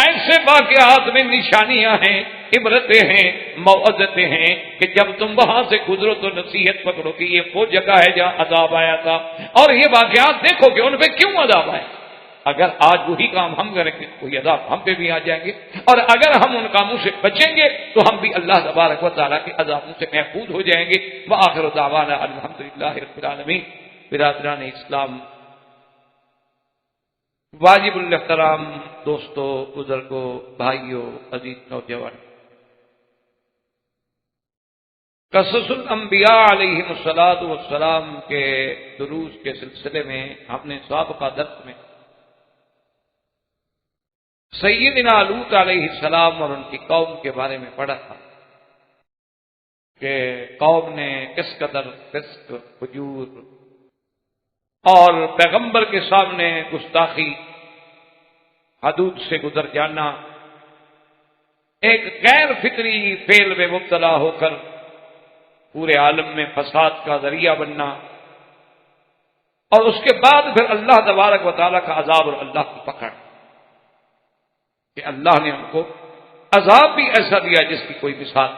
ایسے واقعات میں نشانیاں ہیں، عبرتیں ہیں، موعظتیں ہیں کہ جب تم وہاں سے گزرو تو نصیحت پکڑو کہ یہ وہ جگہ ہے جہاں عذاب آیا تھا، اور یہ واقعات دیکھو کہ ان پہ کیوں عذاب آئے. اگر آج وہی کام ہم کریں گے کوئی عذاب ہم پہ بھی آ جائیں گے، اور اگر ہم ان کاموں سے بچیں گے تو ہم بھی اللہ تبارک و تعالیٰ کے عذابوں سے محفوظ ہو جائیں گے. وآخر دعوانا الحمدللہ رب العالمین. برادران اسلام، واجب الاحترام دوستو، بزرگوں، بھائیوں، عزیز نوجوان، قصص الانبیاء علیہم الصلاۃ والسلام کے دروس کے سلسلے میں ہم نے سابقہ درس میں سیدنا لوط علیہ السلام اور ان کی قوم کے بارے میں پڑھا تھا کہ قوم نے کس قدر فسق، فجور اور پیغمبر کے سامنے گستاخی، حدود سے گزر جانا، ایک غیر فطری فعل میں مبتلا ہو کر پورے عالم میں فساد کا ذریعہ بننا، اور اس کے بعد پھر اللہ تبارک و تعالیٰ کا عذاب اور اللہ کی پکڑ، کہ اللہ نے ان کو عذاب بھی ایسا دیا جس کی کوئی مثال.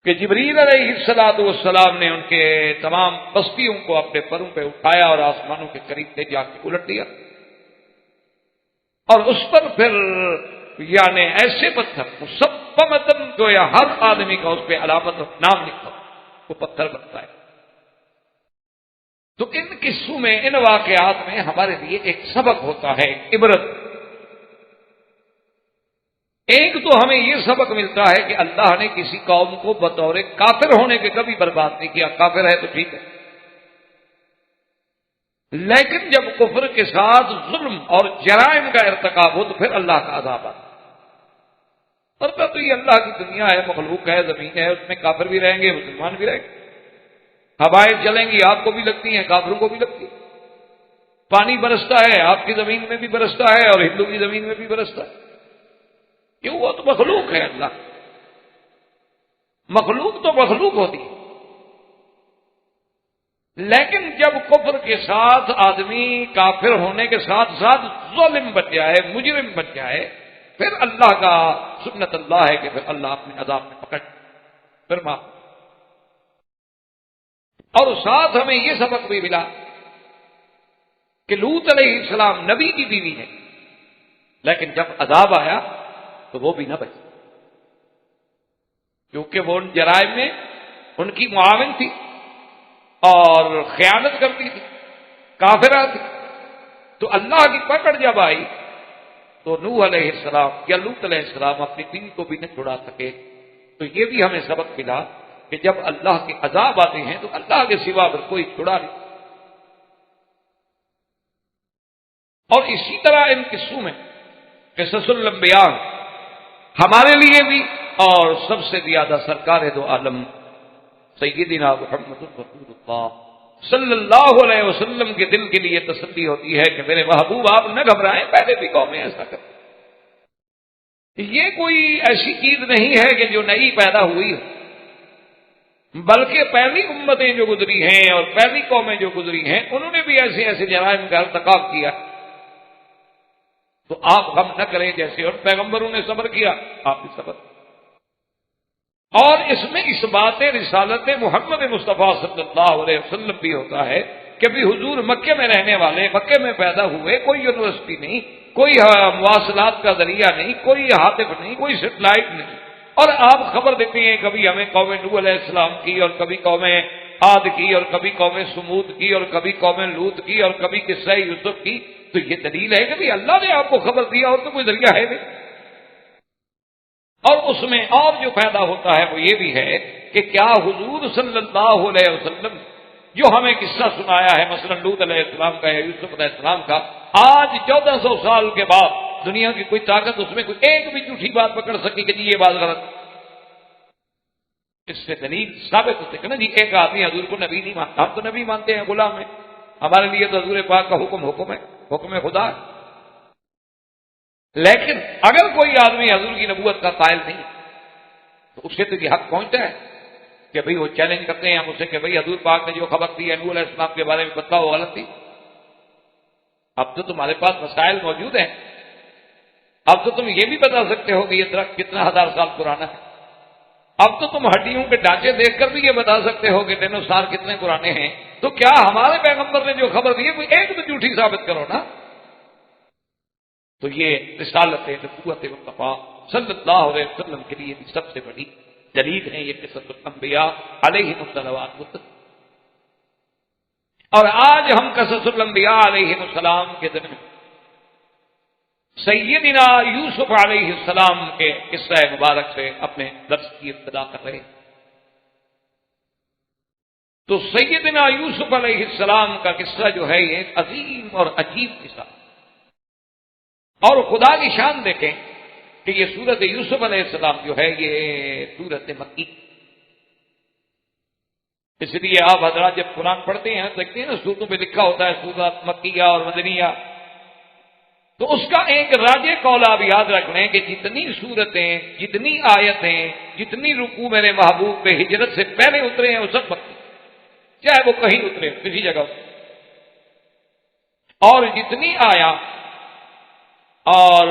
کہ جبریل علیہ السلام نے ان کے تمام بستیوں کو اپنے پروں پہ اٹھایا اور آسمانوں کے قریب لے جا کے الٹ دیا، اور اس پر پھر یعنی ایسے پتھر مسبمتن جو یا ہر آدمی کا اس پہ علامت اور نام لکھا وہ پتھر بنتا ہے۔ تو ان قصوں میں، ان واقعات میں ہمارے لیے ایک سبق ہوتا ہے، عبرت۔ ایک تو ہمیں یہ سبق ملتا ہے کہ اللہ نے کسی قوم کو بطور کافر ہونے کے کبھی برباد نہیں کیا، کافر ہے تو ٹھیک ہے، لیکن جب کفر کے ساتھ ظلم اور جرائم کا ارتکاب ہو تو پھر اللہ کا عذاب آتا ہے۔ اور تو یہ اللہ کی دنیا ہے، مخلوق ہے، زمین ہے، اس میں کافر بھی رہیں گے، مسلمان بھی رہیں گے، ہوائیں چلیں گی، آپ کو بھی لگتی ہیں، کافروں کو بھی لگتی ہے، پانی برستا ہے، آپ کی زمین میں بھی برستا ہے اور ہندو کی زمین میں بھی برستا ہے، کیوں؟ وہ تو مخلوق ہے، اللہ مخلوق تو مخلوق ہوتی ہے۔ لیکن جب کفر کے ساتھ آدمی کافر ہونے کے ساتھ ساتھ ظالم بن جائے، مجرم بن جائے، پھر اللہ کا سنت اللہ ہے کہ پھر اللہ اپنے عذاب میں پکڑ پھر معاف۔ اور ساتھ ہمیں یہ سبق بھی ملا کہ لوط علیہ السلام نبی کی بیوی ہے، لیکن جب عذاب آیا تو وہ بھی نہ بچی، کیونکہ وہ ان جرائم میں ان کی معاون تھی اور خیانت کرتی تھی، کافرہ تھی۔ تو اللہ کی پکڑ جب آئی تو نوح علیہ السلام یا لوط علیہ السلام اپنی بیوی کو بھی نہ چھڑا سکے۔ تو یہ بھی ہمیں سبق ملا کہ جب اللہ کے عذاب آتے ہیں تو اللہ کے سوا پھر کوئی چھڑا نہیں۔ اور اسی طرح ان قصوں میں قصص الانبیاء ہمارے لیے بھی، اور سب سے زیادہ سرکار دو عالم سیدنا محمد رسول اللہ صلی اللہ علیہ وسلم کے دل کے لیے تسلی ہوتی ہے کہ میرے محبوب آپ نہ گھبرائیں، پہلے بھی قومیں ایسا کریں۔ یہ کوئی ایسی چیز نہیں ہے کہ جو نئی پیدا ہوئی ہو، بلکہ پہلی امتیں جو گزری ہیں اور پہلی قومیں جو گزری ہیں انہوں نے بھی ایسے ایسے جرائم کا ارتکاب کیا۔ تو آپ غم نہ کریں، جیسے اور پیغمبروں نے صبر کیا آپ بھی صبر۔ اور اس میں اس بات رسالت محمد مصطفیٰ صلی اللہ علیہ وسلم بھی ہوتا ہے کہ بھی حضور مکے میں رہنے والے، مکے میں پیدا ہوئے، کوئی یونیورسٹی نہیں، کوئی مواصلات کا ذریعہ نہیں، کوئی ہاتف نہیں، کوئی سیٹلائٹ نہیں، اور آپ خبر دیتے ہیں کبھی ہمیں قوم نوح علیہ السلام کی، اور کبھی قوم عاد کی، اور کبھی قوم سمود کی، اور کبھی قوم لوط کی، اور کبھی قصہ یوسف کی۔ تو یہ دلیل ہے کہ اللہ نے آپ کو خبر دیا، اور تو کوئی ذریعہ ہے نہیں۔ اور اس میں اور جو پیدا ہوتا ہے وہ یہ بھی ہے کہ کیا حضور صلی اللہ علیہ وسلم جو ہمیں قصہ سنایا ہے مثلا لوط علیہ السلام کا یا یوسف علیہ السلام کا، آج 1400 سال کے بعد دنیا کی کوئی طاقت اس میں کوئی ایک بھی جھوٹی بات پکڑ سکی کہ جی یہ بات غلط؟ اس سے دلیل ثابت ہوتے کہ نا جی ایک آدمی حضور کو نبی نہیں مانتا، ہم تو نبی مانتے ہیں، غلام ہیں، ہمارے لیے تو حضور پاک کا حکم ہے، حکم خدا ہے۔ لیکن اگر کوئی آدمی حضور کی نبوت کا قائل نہیں تو اسے تو یہ حق پہنچتا ہے کہ بھئی وہ چیلنج کرتے ہیں ہم اسے کہ بھئی حضور پاک نے جو خبر دی ہے نوح علیہ السلام کے بارے میں بتاؤ، وہ غلط تھی۔ اب تو تمہارے پاس مسائل موجود ہیں، اب تو تم یہ بھی بتا سکتے ہو کہ یہ درخت کتنا ہزار سال پرانا ہے، اب تو تم ہڈیوں کے ڈھانچے دیکھ کر بھی یہ بتا سکتے ہو کہ ڈینوسار کتنے پرانے ہیں۔ تو کیا ہمارے پیغمبر نے جو خبر دی ہے کوئی ایک تو جھوٹی ثابت کرو نا۔ تو یہ رسالت نبوت مصطفیٰ صلی اللہ علیہ وسلم کے لیے سب سے بڑی دلیل ہے یہ قصص الانبیاء علیہم الصلوات۔ اور آج ہم قصص الانبیاء علیہم السلام کے دن میں سیدنا یوسف علیہ السلام کے قصہ مبارک سے اپنے درس کی ابتدا کر رہے ہیں۔ تو سیدنا یوسف علیہ السلام کا قصہ جو ہے یہ عظیم اور عجیب قصہ، اور خدا کی شان دیکھیں کہ یہ سورت یوسف علیہ السلام جو ہے یہ سورت مکی، اس لیے آپ حضرات جب قرآن پڑھتے ہیں دیکھتے ہیں نا سورتوں پہ لکھا ہوتا ہے سورت مکیہ اور مدنیہ، تو اس کا ایک راجے قول آپ یاد رکھ لیں کہ جتنی سورتیں، جتنی آیتیں، جتنی رکوع میرے محبوب پہ ہجرت سے پہلے اترے ہیں وہ سب مکی، چاہے وہ کہیں اترے کسی جگہ، اور جتنی آیا اور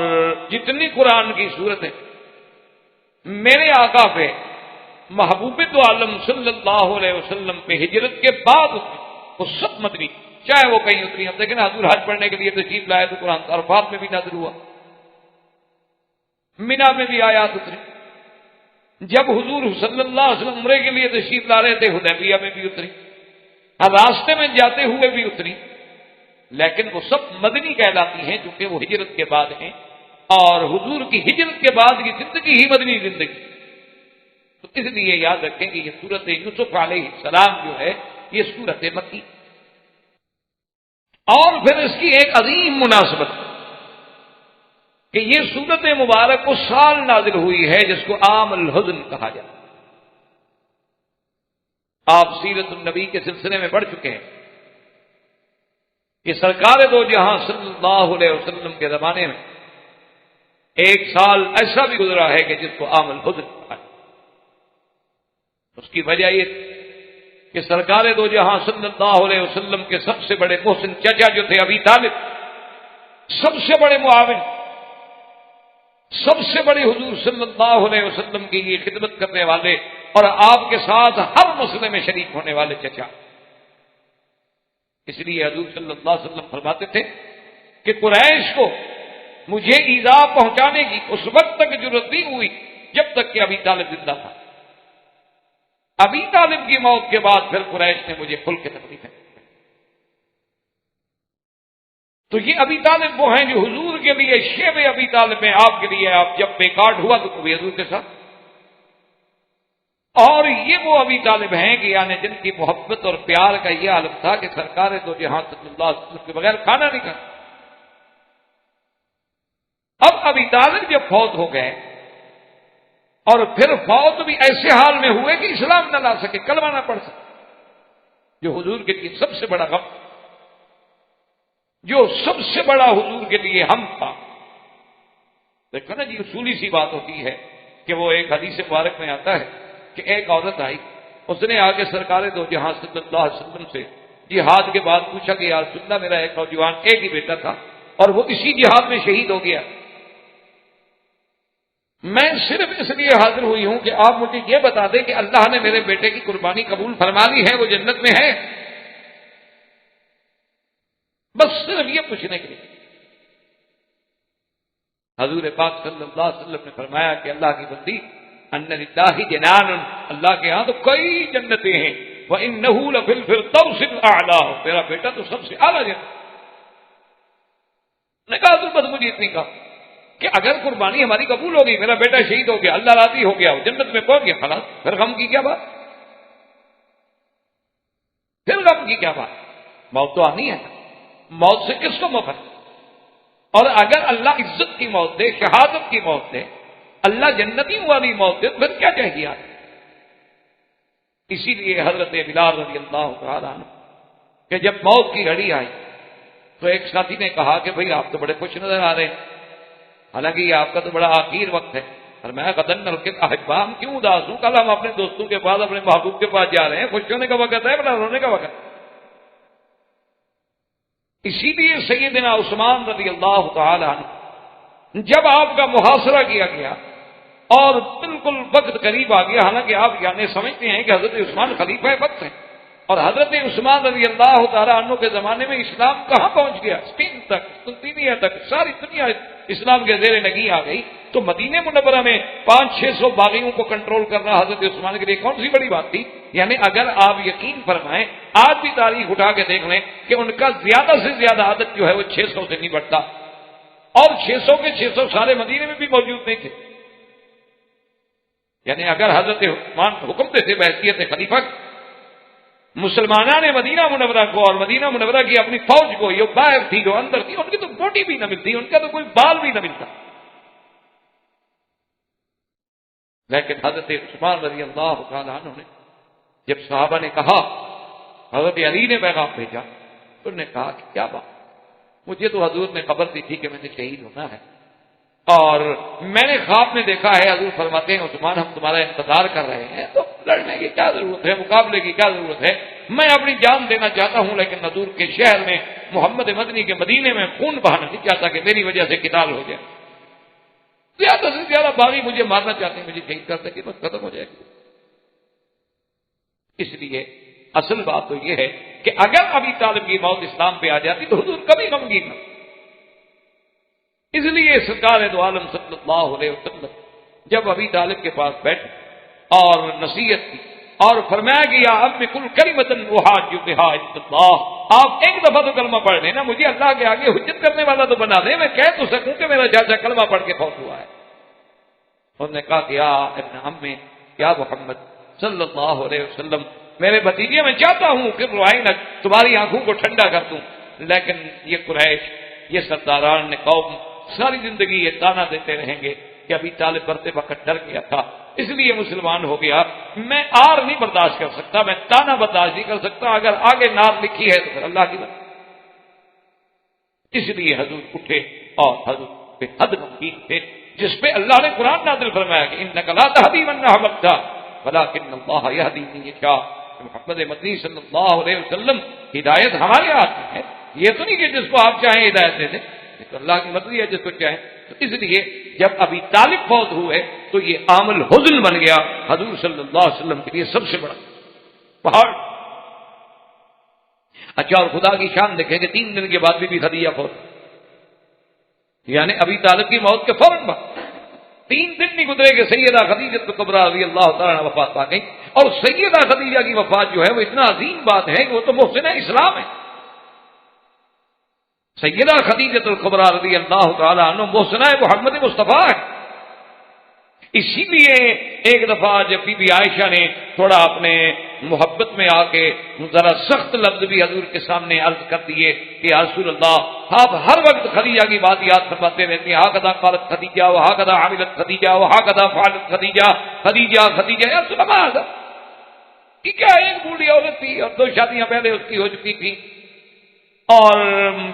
جتنی قرآن کی صورتیں میرے آقا پہ محبوب دو عالم صلی اللہ علیہ وسلم پہ ہجرت کے بعد اتری، وہ سب مدنی، چاہے وہ کہیں اتری. اب دیکھیں حضور حج پڑھنے کے لیے تشریف لائے تو قرآن عرفات میں بھی نازل ہوا، مینا میں بھی آیات اتری. جب حضور صلی اللہ علیہ وسلم عمرے کے لیے تشریف لا رہے تھے حدیبیہ میں بھی اتری، راستے میں جاتے ہوئے بھی اتری. لیکن وہ سب مدنی کہلاتی ہیں چونکہ وہ ہجرت کے بعد ہیں، اور حضور کی ہجرت کے بعد کی زندگی ہی مدنی زندگی. تو اس لیے یاد رکھیں کہ یہ سورت یوسف علیہ السلام جو ہے یہ سورت مکی. اور پھر اس کی ایک عظیم مناسبت کہ یہ سورت مبارک اس سال نازل ہوئی ہے جس کو عام الحزن کہا جاتا ہے. آپ سیرت النبی کے سلسلے میں پڑھ چکے ہیں کہ سرکار دو جہاں صلی اللہ علیہ وسلم کے زمانے میں ایک سال ایسا بھی گزرا ہے کہ جس کو عام الحزن کہا جاتا ہے. اس کی وجہ یہ کہ سرکار دو جہاں صلی اللہ علیہ وسلم کے سب سے بڑے محسن چچا جو تھے ابی طالب، سب سے بڑے معاون، سب سے بڑے حضور صلی اللہ علیہ وسلم کی یہ خدمت کرنے والے اور آپ کے ساتھ ہر مسئلے میں شریک ہونے والے چچا. اس لیے حضور صلی اللہ علیہ وسلم فرماتے تھے کہ قریش کو مجھے ایذا پہنچانے کی اس وقت تک ضرورت نہیں ہوئی جب تک کہ ابی طالب زندہ تھا. ابی طالب کی موت کے بعد پھر قریش نے مجھے کھل کے تکلیفیں. تو یہ ابی طالب وہ ہیں جو حضور کے لیے شیب ابی طالب میں آپ کے لیے آپ جب بیکارڈ ہوا تو کبھی حضور کے ساتھ. اور یہ وہ ابی طالب ہیں کہ یعنی جن کی محبت اور پیار کا یہ عالم تھا کہ سرکار تو جہاں صلی اللہ علیہ وسلم کے بغیر کھانا نہیں کھاتا. اب ابی طالب جب فوت ہو گئے اور پھر فوت بھی ایسے حال میں ہوئے کہ اسلام نہ لا سکے، کلمہ نہ پڑھ سکے، جو حضور کے لیے سب سے بڑا غم، جو سب سے بڑا حضور کے لیے ہم تھا. دیکھو نا جی، اصولی سی بات ہوتی ہے کہ وہ ایک حدیث مبارک میں آتا ہے کہ ایک عورت آئی، اس نے آگے سرکار دو جہاں صلی اللہ علیہ وسلم سے جہاد کے بعد پوچھا کہ یا رسول اللہ میرا ایک نوجوان ایک ہی بیٹا تھا اور وہ اسی جہاد میں شہید ہو گیا، میں صرف اس لیے حاضر ہوئی ہوں کہ آپ مجھے یہ بتا دیں کہ اللہ نے میرے بیٹے کی قربانی قبول فرما لی ہے، وہ جنت میں ہے. بس صرف یہ پوچھنے کے لیے حضور پاک صلی اللہ علیہ وسلم نے فرمایا کہ اللہ کی بندی ان للہ جنان، اللہ کے ہاں تو کئی جنتیں ہیں، وَإِنَّهُ لَفِي الْفِرْدَوْسِ الْأَعْلَىٰ، تیرا بیٹا تو سب سے اعلیٰ جنت. نے کہا حضور بس مجھے اتنی کہا کہ اگر قربانی ہماری قبول ہوگی، میرا بیٹا شہید ہو گیا، اللہ راضی ہو گیا، وہ جنت میں پہنچ گیا، خلاص پھر غم کی کیا بات، پھر غم کی کیا بات. موت تو آنی ہے، موت سے کس کو مفر. اور اگر اللہ عزت کی موت دے، شہادت کی موت دے، اللہ جنتیوں والی موت دے، پھر کیا چاہیے آپ. اسی لیے حضرت بلال رضی اللہ تعالیٰ عنہ کہ جب موت کی گھڑی آئی تو ایک ساتھی نے کہا کہ بھئی آپ تو بڑے خوش نظر آ رہے ہیں، حالانکہ یہ آپ کا تو بڑا آخر وقت ہے. اور میں قدن نلکت احبام کیوں اداس ہوں، کل ہم اپنے دوستوں کے پاس اپنے محبوب کے پاس جا رہے ہیں، خوش ہونے کا وقت ہے بڑا رونے کا وقت. اسی لیے سیدنا عثمان رضی اللہ تعالی عنہ جب آپ کا محاصرہ کیا گیا اور بالکل وقت قریب آ گیا، حالانکہ آپ یعنی سمجھتے ہیں کہ حضرت عثمان خلیفہ وقت ہے، اور حضرت عثمان رضی اللہ تعالیٰ عنہ کے زمانے میں اسلام کہاں پہنچ گیا، اسپین تک، قسطنطنیہ تک، ساری دنیا اسلام کے زیر نگیں آ گئی. تو مدینہ منورہ میں 500-600 باغیوں کو کنٹرول کرنا حضرت عثمان کے لیے کون سی بڑی بات تھی. یعنی اگر آپ یقین فرمائیں، آج بھی تاریخ اٹھا کے دیکھ لیں کہ ان کا زیادہ سے زیادہ عدد جو ہے وہ 600 سے نہیں بڑھتا، اور 600 کے 600 سارے مدینے میں بھی موجود نہیں تھے. یعنی اگر حضرت عثمان حکم دیتے بحیثیت خلیفہ، مسلمانوں نے مدینہ منورہ کو اور مدینہ منورہ کی اپنی فوج کو، یہ باہر تھی جو اندر تھی، ان کی تو بوٹی بھی نہ ملتی، ان کا تو کوئی بال بھی نہ ملتا. لیکن حضرت عثمان رضی اللہ تعالیٰ عنہ نے جب صحابہ نے کہا، حضرت علی نے پیغام بھیجا، تو انہوں نے کہا کہ کیا بات، مجھے تو حضور نے خبر دی تھی کہ میں نے شہید ہونا ہے، اور میں نے خواب میں دیکھا ہے حضور فرماتے ہیں عثمان ہم تمہارا انتظار کر رہے ہیں، تو لڑنے کی کیا ضرورت ہے، مقابلے کی کیا ضرورت ہے، میں اپنی جان دینا چاہتا ہوں لیکن حضور کے شہر میں محمد مدنی کے مدینے میں خون بہانا نہیں چاہتا کہ میری وجہ سے قتال ہو جائے. زیادہ سے زیادہ باغی مجھے مارنا چاہتے ہیں، مجھے شہید کر سکے، بس ختم ہو جائے گی. اس لیے اصل بات تو یہ ہے کہ اگر ابی طالب کی موت اسلام پہ آ جاتی تو حضور کبھی غمگین نہ، اس لیے سرکار دو عالم صلی اللہ علیہ وسلم جب ابی طالب کے پاس بیٹھے اور نصیحت کی اور فرمایا کہ یا اب کل کلمۃ احاج بہا عند اللہ، آپ ایک دفعہ تو کلمہ پڑھ لیں نا، مجھے اللہ کے آگے حجت کرنے والا تو بنا دیں، میں کہہ تو سکوں کہ میرا چاچا کلمہ پڑھ کے فوت ہوا ہے۔ انہوں نے کہا کہ یا ابن عمی یا محمد صلی اللہ علیہ وسلم، میرے بھتیجے میں چاہتا ہوں کہ روائنک تمہاری آنکھوں کو ٹھنڈا کر دوں، لیکن یہ قریش، یہ سرداران نے قوم ساری زندگی یہ تانا دیتے رہیں گے کہ ابھی طالب برتے وقت ڈر گیا تھا اس لیے مسلمان ہو گیا، میں آر نہیں برداشت کر سکتا، میں تانا برداشت نہیں کر سکتا، اگر آگے نار لکھی ہے تو پھر اللہ کی بات۔ اس لیے حضور اٹھے اور حضور پہ حد غمگین تھے، جس پہ اللہ نے قرآن نازل فرمایا کہ انک لا تہدی من احببت ولکن اللہ یہدی من یشاء۔ محمد مدنی صلی اللہ علیہ وسلم، ہدایت ہمارے ہاتھ میں ہے، یہ تو نہیں کہ جس کو آپ چاہیں ہدایت دے دیں، یہ تو اللہ کی مرضی ہے جس کو چاہیں۔ تو اس لیے جب ابھی طالب فوت ہوئے تو یہ عامل حزن بن گیا حضور صلی اللہ علیہ وسلم کے لیے سب سے بڑا پہاڑ۔ اچھا، اور خدا کی شان دیکھیں کہ 3 دن کے بعد بھی خدیجہ فوت، یعنی ابھی طالب کی موت کے فوراً بعد 3 دن نہیں گزرے کہ سیدہ خدیجہ کبریٰ رضی اللہ تعالیٰ عنہا وفات پا گئی، اور سیدہ خدیجہ کی وفات جو ہے وہ اتنا عظیم بات ہے کہ وہ تو محسنہ اسلام ہے۔ سیدہ خدیجہ کبریٰ رضی اللہ تعالیٰ عنہ محسنہ محمد مصطفیٰ ہے۔ اسی لیے ایک دفعہ جب بی بی عائشہ نے تھوڑا اپنے محبت میں آ کے ذرا سخت لفظ بھی حضور کے سامنے عرض کر دیے کہ یا رسول اللہ، آپ ہر وقت خدیجہ کی بات یاد فرماتے رہتے ہیں، ہاکذا قالت خدیجہ وہاکذا عملت خدیجہ وہاکذا فعلت خدیجہ، خدیجہ خدیجہ۔ یا رسول اللہ، کہ کیا ایک بوڑھی عورت تھی اور 2 شادیاں پہلے اس کی ہو چکی تھی، اور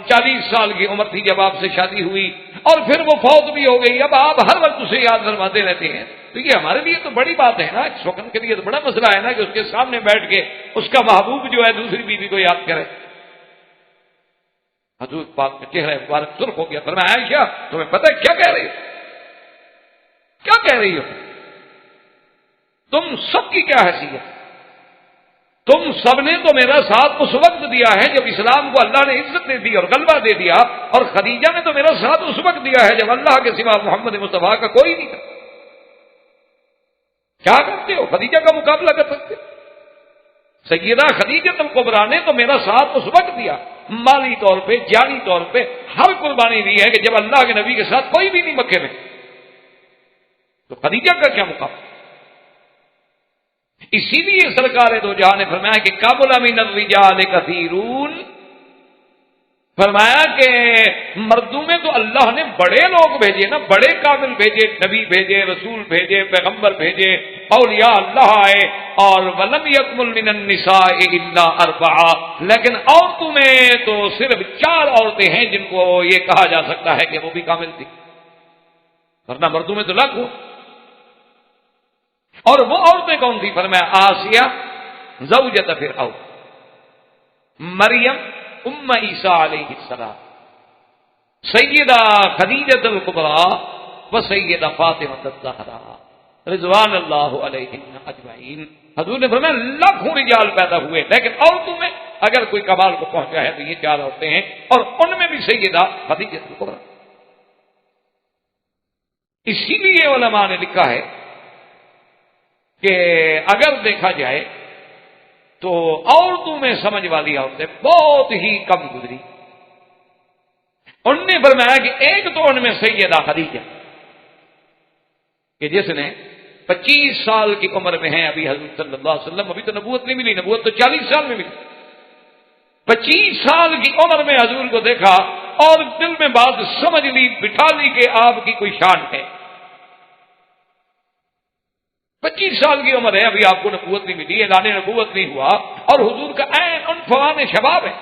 40 سال کی عمر تھی جب آپ سے شادی ہوئی، اور پھر وہ فوت بھی ہو گئی، اب آپ ہر وقت اسے یاد فرماتے رہتے ہیں، تو یہ ہمارے لیے تو بڑی بات ہے نا، اس وقت کے لیے تو بڑا مسئلہ ہے نا کہ اس کے سامنے بیٹھ کے اس کا محبوب جو ہے دوسری بیوی کو یاد کرے۔ حضور پاک کا چہرہ مبارک سرخ ہو گیا، فرمایا عائشہ تمہیں پتہ ہے کیا کہہ رہی ہو، کیا کہہ رہی ہو، تم سب کی کیا حیثیت، تم سب نے تو میرا ساتھ اس وقت دیا ہے جب اسلام کو اللہ نے عزت دے دی اور غلبہ دے دیا، اور خدیجہ نے تو میرا ساتھ اس وقت دیا ہے جب اللہ کے سوا محمد مصطفیٰ کا کوئی نہیں تھا۔ کیا کرتے ہو، خدیجہ کا مقابلہ کر سکتے ہو؟ سیدہ خدیجہ کبریٰ نے تو میرا ساتھ اس وقت دیا، مالی طور پہ، جانی طور پہ ہر قربانی دی ہے کہ جب اللہ کے نبی کے ساتھ کوئی بھی نہیں مکے میں، تو خدیجہ کا کیا مقابلہ؟ اسی لیے سرکار دو جہاں نے فرمایا کہ قابل من الرجال کثیرون، فرمایا کہ مردوں میں تو اللہ نے بڑے لوگ بھیجے نا، بڑے کامل بھیجے، نبی بھیجے، رسول بھیجے، پیغمبر بھیجے، اولیاء اللہ آئے، اور ولم یکمل من النساء الا 4، لیکن عورتوں میں تو صرف 4 عورتیں ہیں جن کو یہ کہا جا سکتا ہے کہ وہ بھی کامل تھی، ورنہ مردوں میں تو لاکھوں۔ اور وہ عورتیں کون تھی؟ فرمایا آسیہ زوجۃ فرعون، مریم ام عیسیٰ علیہ السلام، سیدہ خدیجہ الکبریٰ و سیدہ فاطمہ الزہراء رضوان اللہ علیہم اجمعین۔ حضور نے فرمایا لاکھوں رجال پیدا ہوئے، لیکن عورتوں میں اگر کوئی کمال کو پہنچا ہے تو یہ 4 عورتیں ہیں، اور ان میں بھی سیدہ خدیجہ الکبریٰ۔ اسی لیے علماء نے لکھا ہے کہ اگر دیکھا جائے تو عورتوں میں سمجھ والی عورتیں بہت ہی کم گزری۔ ان نے فرمایا کہ ایک تو ان میں سیدہ خدیجہ کہ جس نے 25 سال کی عمر میں ہیں ابھی حضور صلی اللہ علیہ وسلم، ابھی تو نبوت نہیں ملی، نبوت تو 40 سال میں ملی، 25 سال کی عمر میں حضور کو دیکھا اور دل میں بات سمجھ لی، بٹھا لی کہ آپ کی کوئی شان ہے۔ 25 سال کی عمر ہے، ابھی آپ کو نبوت نہیں ملی، اعلان نبوت نہیں ہوا، اور حضور کا عین عنفوان شباب ہے،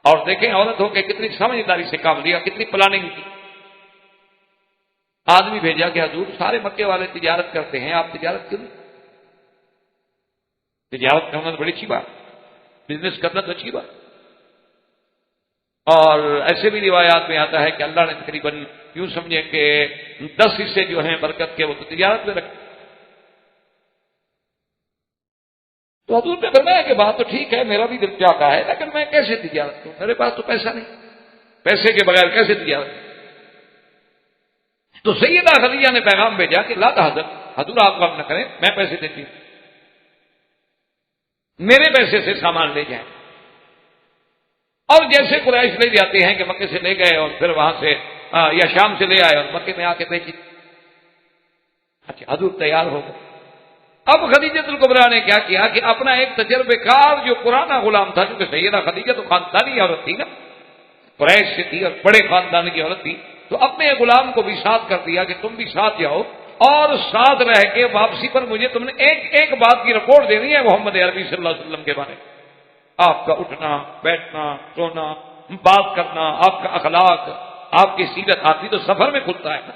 اور دیکھیں عورت ہو کے کتنی سمجھداری سے کام لیا، کتنی پلاننگ کی۔ آدمی بھیجا کہ حضور سارے مکے والے تجارت کرتے ہیں، آپ تجارت کیوں نہیں؟ تجارت کرنا تو بڑی اچھی بات، بزنس کرنا تو اچھی بات، اور ایسے بھی روایات میں آتا ہے کہ اللہ نے تقریباً یوں سمجھے کہ 10 حصے جو ہیں برکت کے وہ تو تجارت میں رکھتے۔ تو حضور نے فرمایا کہ بات تو ٹھیک ہے، میرا بھی دل چاہتا ہے، لیکن میں کیسے تجارت کروں؟ میرے پاس تو پیسہ نہیں، پیسے کے بغیر کیسے تجارت کروں؟ تو سیدہ خدیجہ نے پیغام بھیجا کہ لا تحزن، حضور آپ غم نہ کریں، میں پیسے دیتی ہوں، میرے پیسے سے سامان لے جائیں۔ اور جیسے قریش لے جاتے ہیں کہ مکے سے لے گئے اور پھر وہاں سے یا شام سے لے آئے اور مکے میں آ کے بیچی۔ اچھا، حضور تیار ہو گئے۔ اب خدیجۃ الکبریٰ نے کیا کیا کہ اپنا ایک تجربے کار جو پرانا غلام تھا، کیونکہ سیدہ خدیجہ تو خاندانی عورت تھی نا، قریش سے تھی اور بڑے خاندان کی عورت تھی، تو اپنے غلام کو بھی ساتھ کر دیا کہ تم بھی ساتھ جاؤ، اور ساتھ رہ کے واپسی پر مجھے تم نے ایک ایک بات کی رپورٹ دینی ہے محمد عربی صلی اللہ علیہ وسلم کے بارے میں، آپ کا اٹھنا بیٹھنا سونا بات کرنا، آپ کا اخلاق، آپ کی سیرت۔ آدمی تو سفر میں کھلتا ہے نا،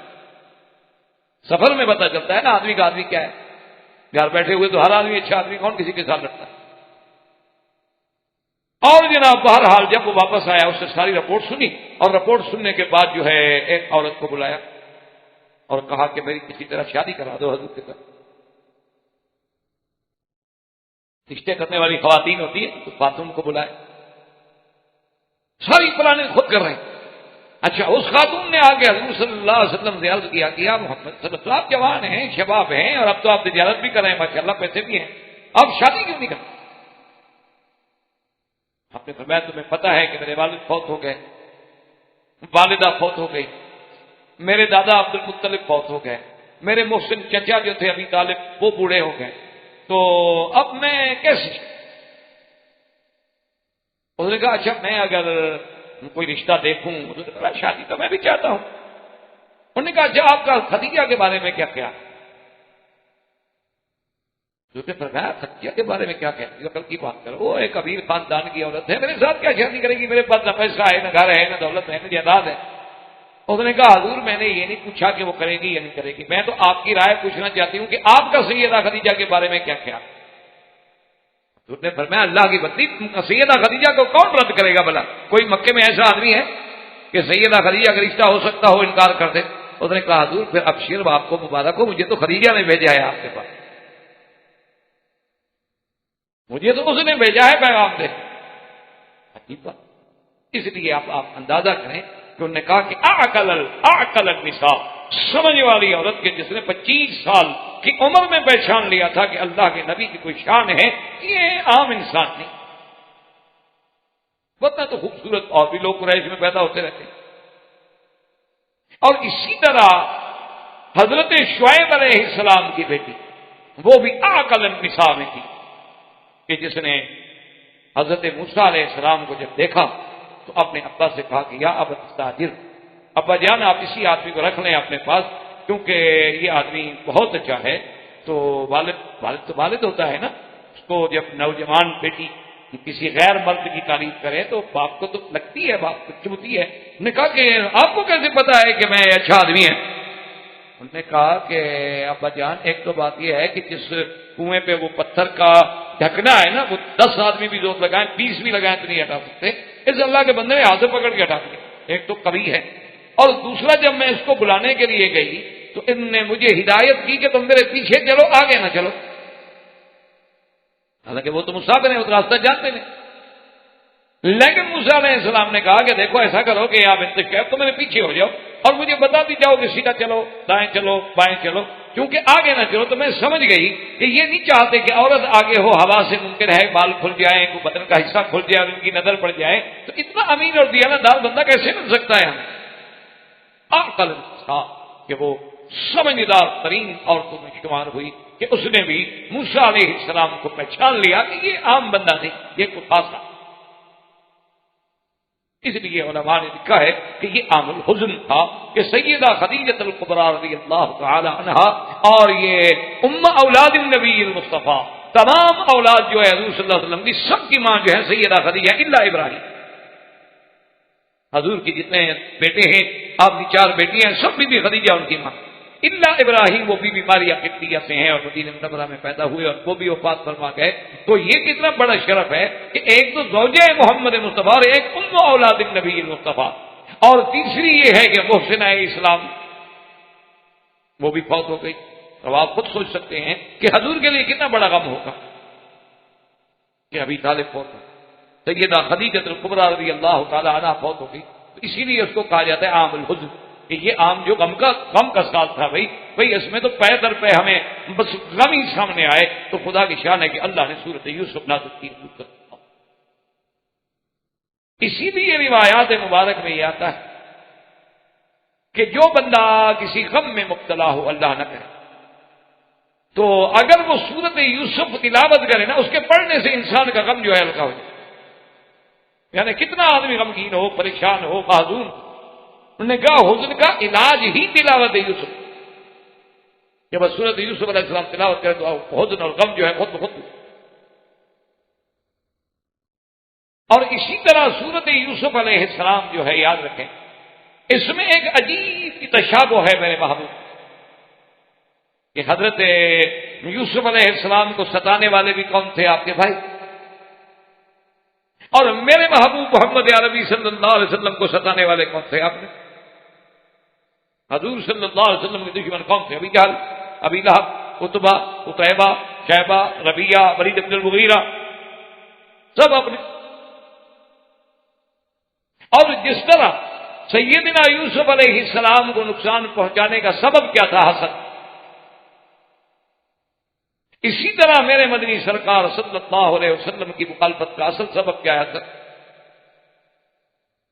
سفر میں پتہ چلتا ہے نا آدمی کا آدمی کیا ہے۔ گھر بیٹھے ہوئے تو ہر آدمی اچھا آدمی کون کسی کے ساتھ لڑتا ہے۔ اور جناب بہرحال جب وہ واپس آیا اس سے ساری رپورٹ سنی، اور رپورٹ سننے کے بعد جو ہے ایک عورت کو بلایا اور کہا کہ میری کسی طرح شادی کرا دو حضور کے ساتھ۔ رشتے کرنے والی خواتین ہوتی ہیں تو خاتون کو بلائے، ساری پلانیں خود کر رہے ہیں۔ اچھا، اس خاتون نے آگے حضور صلی اللہ علیہ وسلم سے عرض کیا کہ یا محمد صلی اللہ علیہ وسلم، آپ جوان ہیں، شباب ہیں، اور اب تو آپ تجارت بھی کر رہے ہیں، ماشاءاللہ پیسے بھی ہیں، آپ شادی کیوں نہیں کرتے؟ آپ نے فرمایا تمہیں پتہ ہے کہ میرے والد فوت ہو گئے، والدہ فوت ہو گئی، میرے دادا عبد المطلب فوت ہو گئے، میرے محسن چچا جو تھے ابی طالب وہ بوڑھے ہو گئے، تو اب میں کیسے؟ اس نے کہا اچھا میں اگر کوئی رشتہ دیکھوں تو شادی تو میں بھی چاہتا ہوں۔ انہوں نے کہا اچھا آپ کا خدیجہ کے بارے میں کیا خیال؟ جو کہ فرمایا خدیجہ کے بارے میں کیا کہتی ہے؟ کل کی بات کرو، وہ ایک امیر خاندان کی عورت ہے، میرے ساتھ کیا شادی کرے گی؟ میرے پاس نہ پیسہ ہے، نہ گھر ہے، نہ دولت ہے، نہ جائیداد ہے۔ اس نے کہا حضور میں نے یہ نہیں پوچھا کہ وہ کرے گی یا نہیں کرے گی، میں تو آپ کی رائے پوچھنا چاہتی ہوں کہ آپ کا سیدہ خدیجہ کے بارے میں کیا خیال؟ حضور نے فرمایا اللہ کی بندی، سیدہ خدیجہ کو کون رد کرے گا بھلا؟ کوئی مکے میں ایسا آدمی ہے کہ سیدہ خدیجہ کا رشتہ ہو سکتا ہو انکار کر دے؟ اس نے کہا حضور پھر ابشر، آپ کو مبارک ہو، مجھے تو خدیجہ نے بھیجا ہے آپ کے پاس، مجھے تو اس نے بھیجا ہے پیغام دے۔ عجیب بات، اس لیے آپ اندازہ کریں کہ انہوں نے کہا کہ اعقل النساء، سمجھ والی عورت کے جس نے 25 سال کی عمر میں پہچان لیا تھا کہ اللہ کے نبی کی کوئی شان ہے، یہ عام انسان نہیں، ورنہ تو خوبصورت اور بھی لوگ قریش میں پیدا ہوتے رہتے ہیں۔ اور اسی طرح حضرت شعیب علیہ السلام کی بیٹی وہ بھی اعقل النساء میں تھی کہ جس نے حضرت موسیٰ علیہ السلام کو جب دیکھا تو اپنے ابا سے کہا کہ یا ابا استاجر، ابا جان آپ اسی آدمی کو رکھ لیں اپنے پاس، کیونکہ یہ آدمی بہت اچھا ہے۔ تو والد تو والد ہوتا ہے نا، اس کو جب نوجوان بیٹی کسی غیر مرد کی تعریف کرے تو باپ کو تو لگتی ہے، باپ کو چبھتی ہے۔ انہوں نے کہا کہ آپ کو کیسے پتا ہے کہ میں اچھا آدمی ہے؟ انہوں نے کہا کہ ابا جان ایک تو بات یہ ہے کہ جس کنویں پہ وہ پتھر کا ڈھکنا ہے نا، وہ 10 آدمی بھی زور لگائیں 20 بھی لگائیں تو نہیں ہٹا سکتے، اس اللہ کے بندے نے ہاتھ سے پکڑ کے ہٹا دیا۔ ایک تو کبھی ہے، اور دوسرا جب میں اس کو بلانے کے لیے گئی تو ان نے مجھے ہدایت کی کہ تم میرے پیچھے چلو، آگے نہ چلو، حالانکہ وہ تو مسافر ہیں، وہ تو راستہ جانتے نہیں۔ لیکن موسیٰ علیہ السلام نے کہا کہ دیکھو ایسا کرو کہ آپ انتخاب تو میرے پیچھے ہو جاؤ اور مجھے بتاتی جاؤ کہ سیدھا چلو، دائیں چلو، بائیں چلو، کیونکہ آگے نہ چلو تو میں سمجھ گئی کہ یہ نہیں چاہتے کہ عورت آگے ہو، ہوا سے ممکن ہے بال کھل جائیں، کوئی بدن کا حصہ کھل جائے اور ان کی نظر پڑ جائے، تو اتنا امین اور دیانت دار بندہ کیسے مل سکتا ہے ہمیں؟ عقل تھا کہ وہ سمجھدار ترین عورتوں میں شمار ہوئی کہ اس نے بھی موسیٰ علیہ السلام کو پہچان لیا کہ یہ عام بندہ نہیں، یہ کوئی خاص تھا۔ اس لیے علماء نے لکھا ہے کہ یہ عام الحزن تھا کہ سیدہ خدیجہ الکبریٰ رضی اللہ تعالی عنہا اور یہ اولاد النبی المصطفیٰ، تمام اولاد جو ہے حضور صلی اللہ علیہ وسلم کی، سب کی ماں جو ہے سیدہ خدیجہ الا ابراہیم۔ حضور کی جتنے بیٹے ہیں، آپ کی 4 بیٹیاں ہیں، سب بھی خدیجہ ان کی ماں، الا ابراہیم وہ بھی ماریا قبطیہ سے ہیں اور مدینہ منورہ میں پیدا ہوئے اور وہ بھی وفات فرما گئے۔ تو یہ کتنا بڑا شرف ہے کہ ایک تو زوجہ محمد مصطفیٰ اور ایک اولاد النبی المصطفیٰ، اور تیسری یہ ہے کہ محسنہ اسلام وہ بھی فوت ہو گئی۔ اب آپ خود سوچ سکتے ہیں کہ حضور کے لیے کتنا بڑا غم ہوگا۔ کہ ابی طالب فوت ہو، سیدہ خدیجہ الکبریٰ رضی اللہ تعالی عنہا فوت ہو گئی، تو اسی لیے اس کو کہا جاتا ہے عام الحزن، کہ یہ عام جو غم کا سال تھا بھئی اس میں تو پے در پہ ہمیں بس غم ہی سامنے آئے، تو خدا کی شان ہے کہ اللہ نے سورۃ یوسف نازل کی۔ اسی لیے روایات مبارک میں یہ آتا ہے کہ جو بندہ کسی غم میں مبتلا ہو، اللہ نہ کرے، تو اگر وہ سورۃ یوسف تلاوت کرے نا، اس کے پڑھنے سے انسان کا غم جو ہے ہلکا ہو جائے۔ یعنی کتنا آدمی غمگین ہو، پریشان ہو، محزون، انہوں نے کہا حزن کا علاج ہی تلاوت یوسف، جب سورۃ یوسف علیہ السلام تلاوت کرے تو حزن اور غم جو ہے خود بخود۔ اور اسی طرح سورۃ یوسف علیہ السلام جو ہے، یاد رکھیں، اس میں ایک عجیب کی تشابہ ہے میرے محبوب، کہ حضرت یوسف علیہ السلام کو ستانے والے بھی کون تھے؟ آپ کے بھائی۔ اور میرے محبوب محمد عربی صلی اللہ علیہ وسلم کو ستانے والے کون تھے؟ آپ نے حضور صلی اللہ علیہ وسلم کے دشمن کون تھے؟ ابی جہل، ابی لہب، عتبہ، عتیبہ، شیبہ، ربیہ، ولید بن المغیرہ، سب اپنے۔ اور جس طرح سیدنا یوسف علیہ السلام کو نقصان پہنچانے کا سبب کیا تھا؟ حسد۔ اسی طرح میرے مدنی سرکار صلی اللہ علیہ وسلم کی مخالفت کا اصل سبب کیا ہے؟ حسد،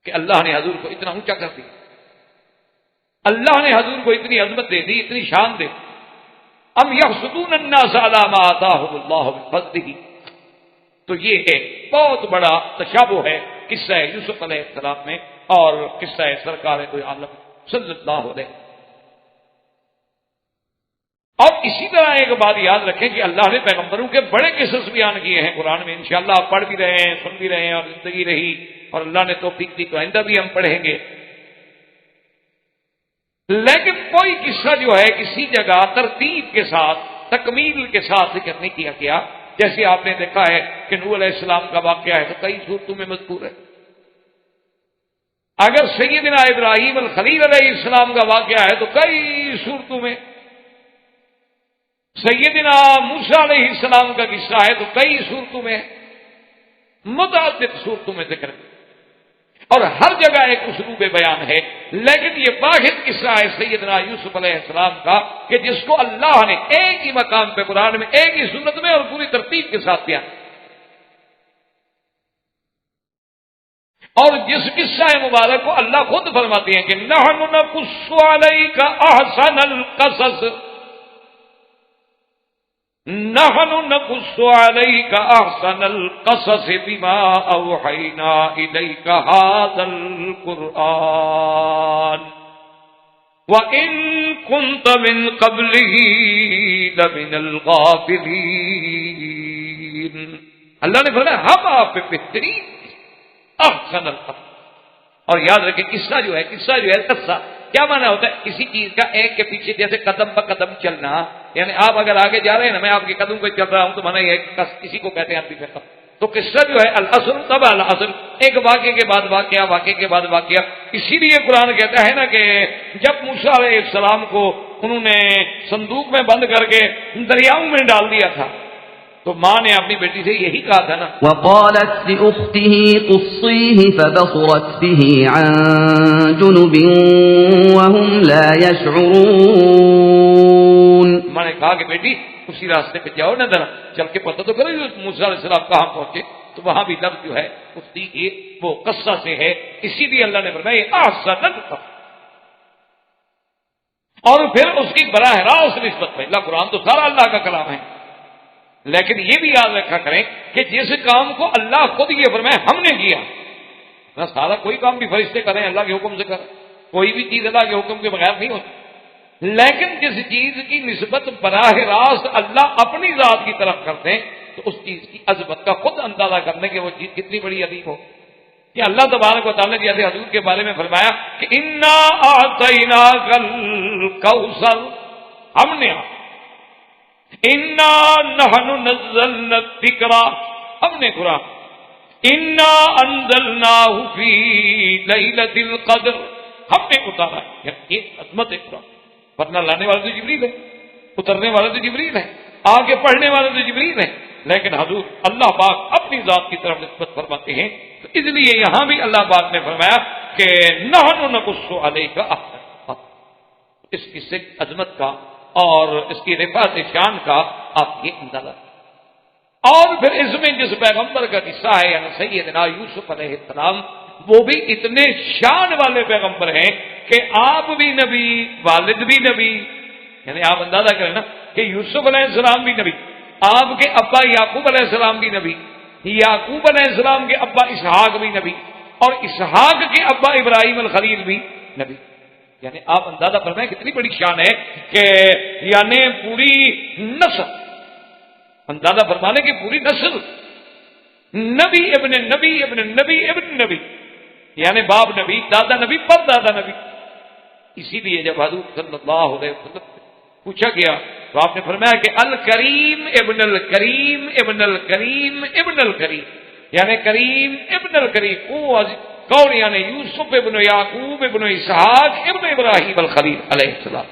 کہ اللہ نے حضور کو اتنا اونچا کر دیا، اللہ نے حضور کو اتنی عظمت دے دی، اتنی شان دے۔ ام یحسدون الناس علی ما آتاہم اللہ من فضلہ، تو یہ ایک بہت بڑا تشابہ ہے قصہ یوسف علیہ السلام میں اور قصہ سرکار کوئی عالم صلی اللہ علیہ وسلم۔ اور اسی طرح ایک بات یاد رکھیں کہ اللہ نے پیغمبروں کے بڑے قصص بیان کیے ہیں قرآن میں، انشاءاللہ آپ پڑھ بھی رہے ہیں، سن بھی رہے ہیں، اور زندگی رہی اور اللہ نے توفیق دی تو آئندہ بھی ہم پڑھیں گے۔ لیکن کوئی قصہ جو ہے کسی جگہ ترتیب کے ساتھ، تکمیل کے ساتھ ذکر نہیں کیا گیا، جیسے آپ نے دیکھا ہے کہ نوح علیہ السلام کا واقعہ ہے تو کئی صورتوں میں مذکور ہے۔ اگر سیدنا ابراہیم الخلیل علیہ السلام کا واقعہ ہے تو کئی صورتوں میں، سیدنا موسیٰ علیہ السلام کا قصہ ہے تو کئی صورتوں میں، متعدد صورتوں میں ذکر ہے، اور ہر جگہ ایک اسلوب بیان ہے۔ لیکن یہ واحد قصہ ہے سیدنا یوسف علیہ السلام کا کہ جس کو اللہ نے ایک ہی مقام پہ قرآن میں، ایک ہی سنت میں اور پوری ترتیب کے ساتھ دیا، اور جس قصہ مبارک کو اللہ خود فرماتے ہیں کہ نحن نقص علیک احسن القصص، نحن نقص علیک احسن القصص بما اوحینا الیک ھذا القرآن وَإِن كُنتَ مِن قَبْلِهِ لَمِنَ الْغَافِلِينَ۔ اللہ نے فرمایا ہم آپ پہ بہترین احسن القصص۔ اور یاد رکھیں قصہ جو ہے قصہ کیا معنی ہوتا ہے؟ کسی چیز کا ایک کے پیچھے جیسے قدم بہ قدم چلنا، یعنی آپ اگر آگے جا رہے ہیں نا، میں آپ کے قدم پہ چل رہا ہوں تو معنی یہ ہے کسی کو کہتے ہیں عربی میں قصہ۔ تو قصہ جو ہے الاصل تبع الاصل، ایک واقعے کے بعد واقعہ، واقعے کے بعد واقعہ۔ اسی لیے قرآن کہتا ہے نا کہ جب موسیٰ علیہ السلام کو انہوں نے صندوق میں بند کر کے دریاؤں میں ڈال دیا تھا تو ماں نے اپنی بیٹی سے یہی کہا تھا نا، وقالت لأخته قصيه فبصرت به عن جنب وهم لا يشعرون۔ ماں نے کہا کہ بیٹی اسی راستے پہ جاؤ نا، ذرا چل کے پتہ تو کرو موسیٰ علیہ السلام کہاں پہنچے۔ تو وہاں بھی لفظ جو ہے اختی کی وہ قصہ سے ہے، اسی لیے اللہ نے فرمایا احسن القصص، اور پھر اس کی براہ راست نسبت میں۔ اللہ قرآن تو سارا اللہ کا کلام ہے، لیکن یہ بھی یاد رکھا کریں کہ جس کام کو اللہ خود یہ فرمائے ہم نے کیا نہ، سارا کوئی کام بھی فرشتے کریں اللہ کے حکم سے کریں، کوئی بھی چیز اللہ کے حکم کے بغیر نہیں ہوتی، لیکن جس چیز کی نسبت براہ راست اللہ اپنی ذات کی طرف کرتے ہیں تو اس چیز کی عظمت کا خود اندازہ کرنے کے وہ چیز کتنی بڑی عظیم ہو کہ اللہ تبارک و تعالیٰ نے جیسے حضور کے بارے میں فرمایا کہ انا اعطیناک الکوثر، ہم نے انا نحن نزلنا الذکر، ہم نے قرآن انا انزلناہ فی لیلۃ القدر، ہم نے اتارا۔ یہ عظمت ہے قرآن، ورنہ لانے والے تو جبریل ہے، اترنے والے تو جبریل ہے، آگے پڑھنے والے تو جبریل ہے، لیکن حضور اللہ پاک اپنی ذات کی طرف نسبت فرماتے ہیں، تو اس لیے یہاں بھی اللہ پاک نے فرمایا کہ نحن نقص علیک احسن، اس کی عظمت کا اور اس کی رفعت شان کا آپ یہ اندازہ۔ اور پھر اس میں جس پیغمبر کا قصہ ہے یعنی سیدنا یوسف علیہ السلام، وہ بھی اتنے شان والے پیغمبر ہیں کہ آپ بھی نبی، والد بھی نبی، یعنی آپ اندازہ کریں نا کہ یوسف علیہ السلام بھی نبی، آپ کے ابا یعقوب علیہ السلام بھی نبی، یعقوب علیہ السلام کے ابا اسحاق بھی نبی، اور اسحاق کے ابا ابراہیم الخلیل بھی نبی۔ یعنی آپ اندازہ فرمائیں کتنی بڑی شان ہے کہ یعنی پوری نسل، اندازہ فرمانے کی پوری نسل نبی ابن نبی ابن نبی ابن نبی، یعنی باپ نبی، دادا نبی، پر دادا نبی۔ اسی لیے جب حضور صلی اللہ علیہ وسلم پوچھا گیا تو آپ نے فرمایا کہ الکریم ابن الکریم ابن الکریم ابن الکریم، یعنی کریم ابن الکریم، کون؟ یعنی یوسف ابن یعقوب ابن اسحاق ابن ابراہیم الخلیل علیہ السلام۔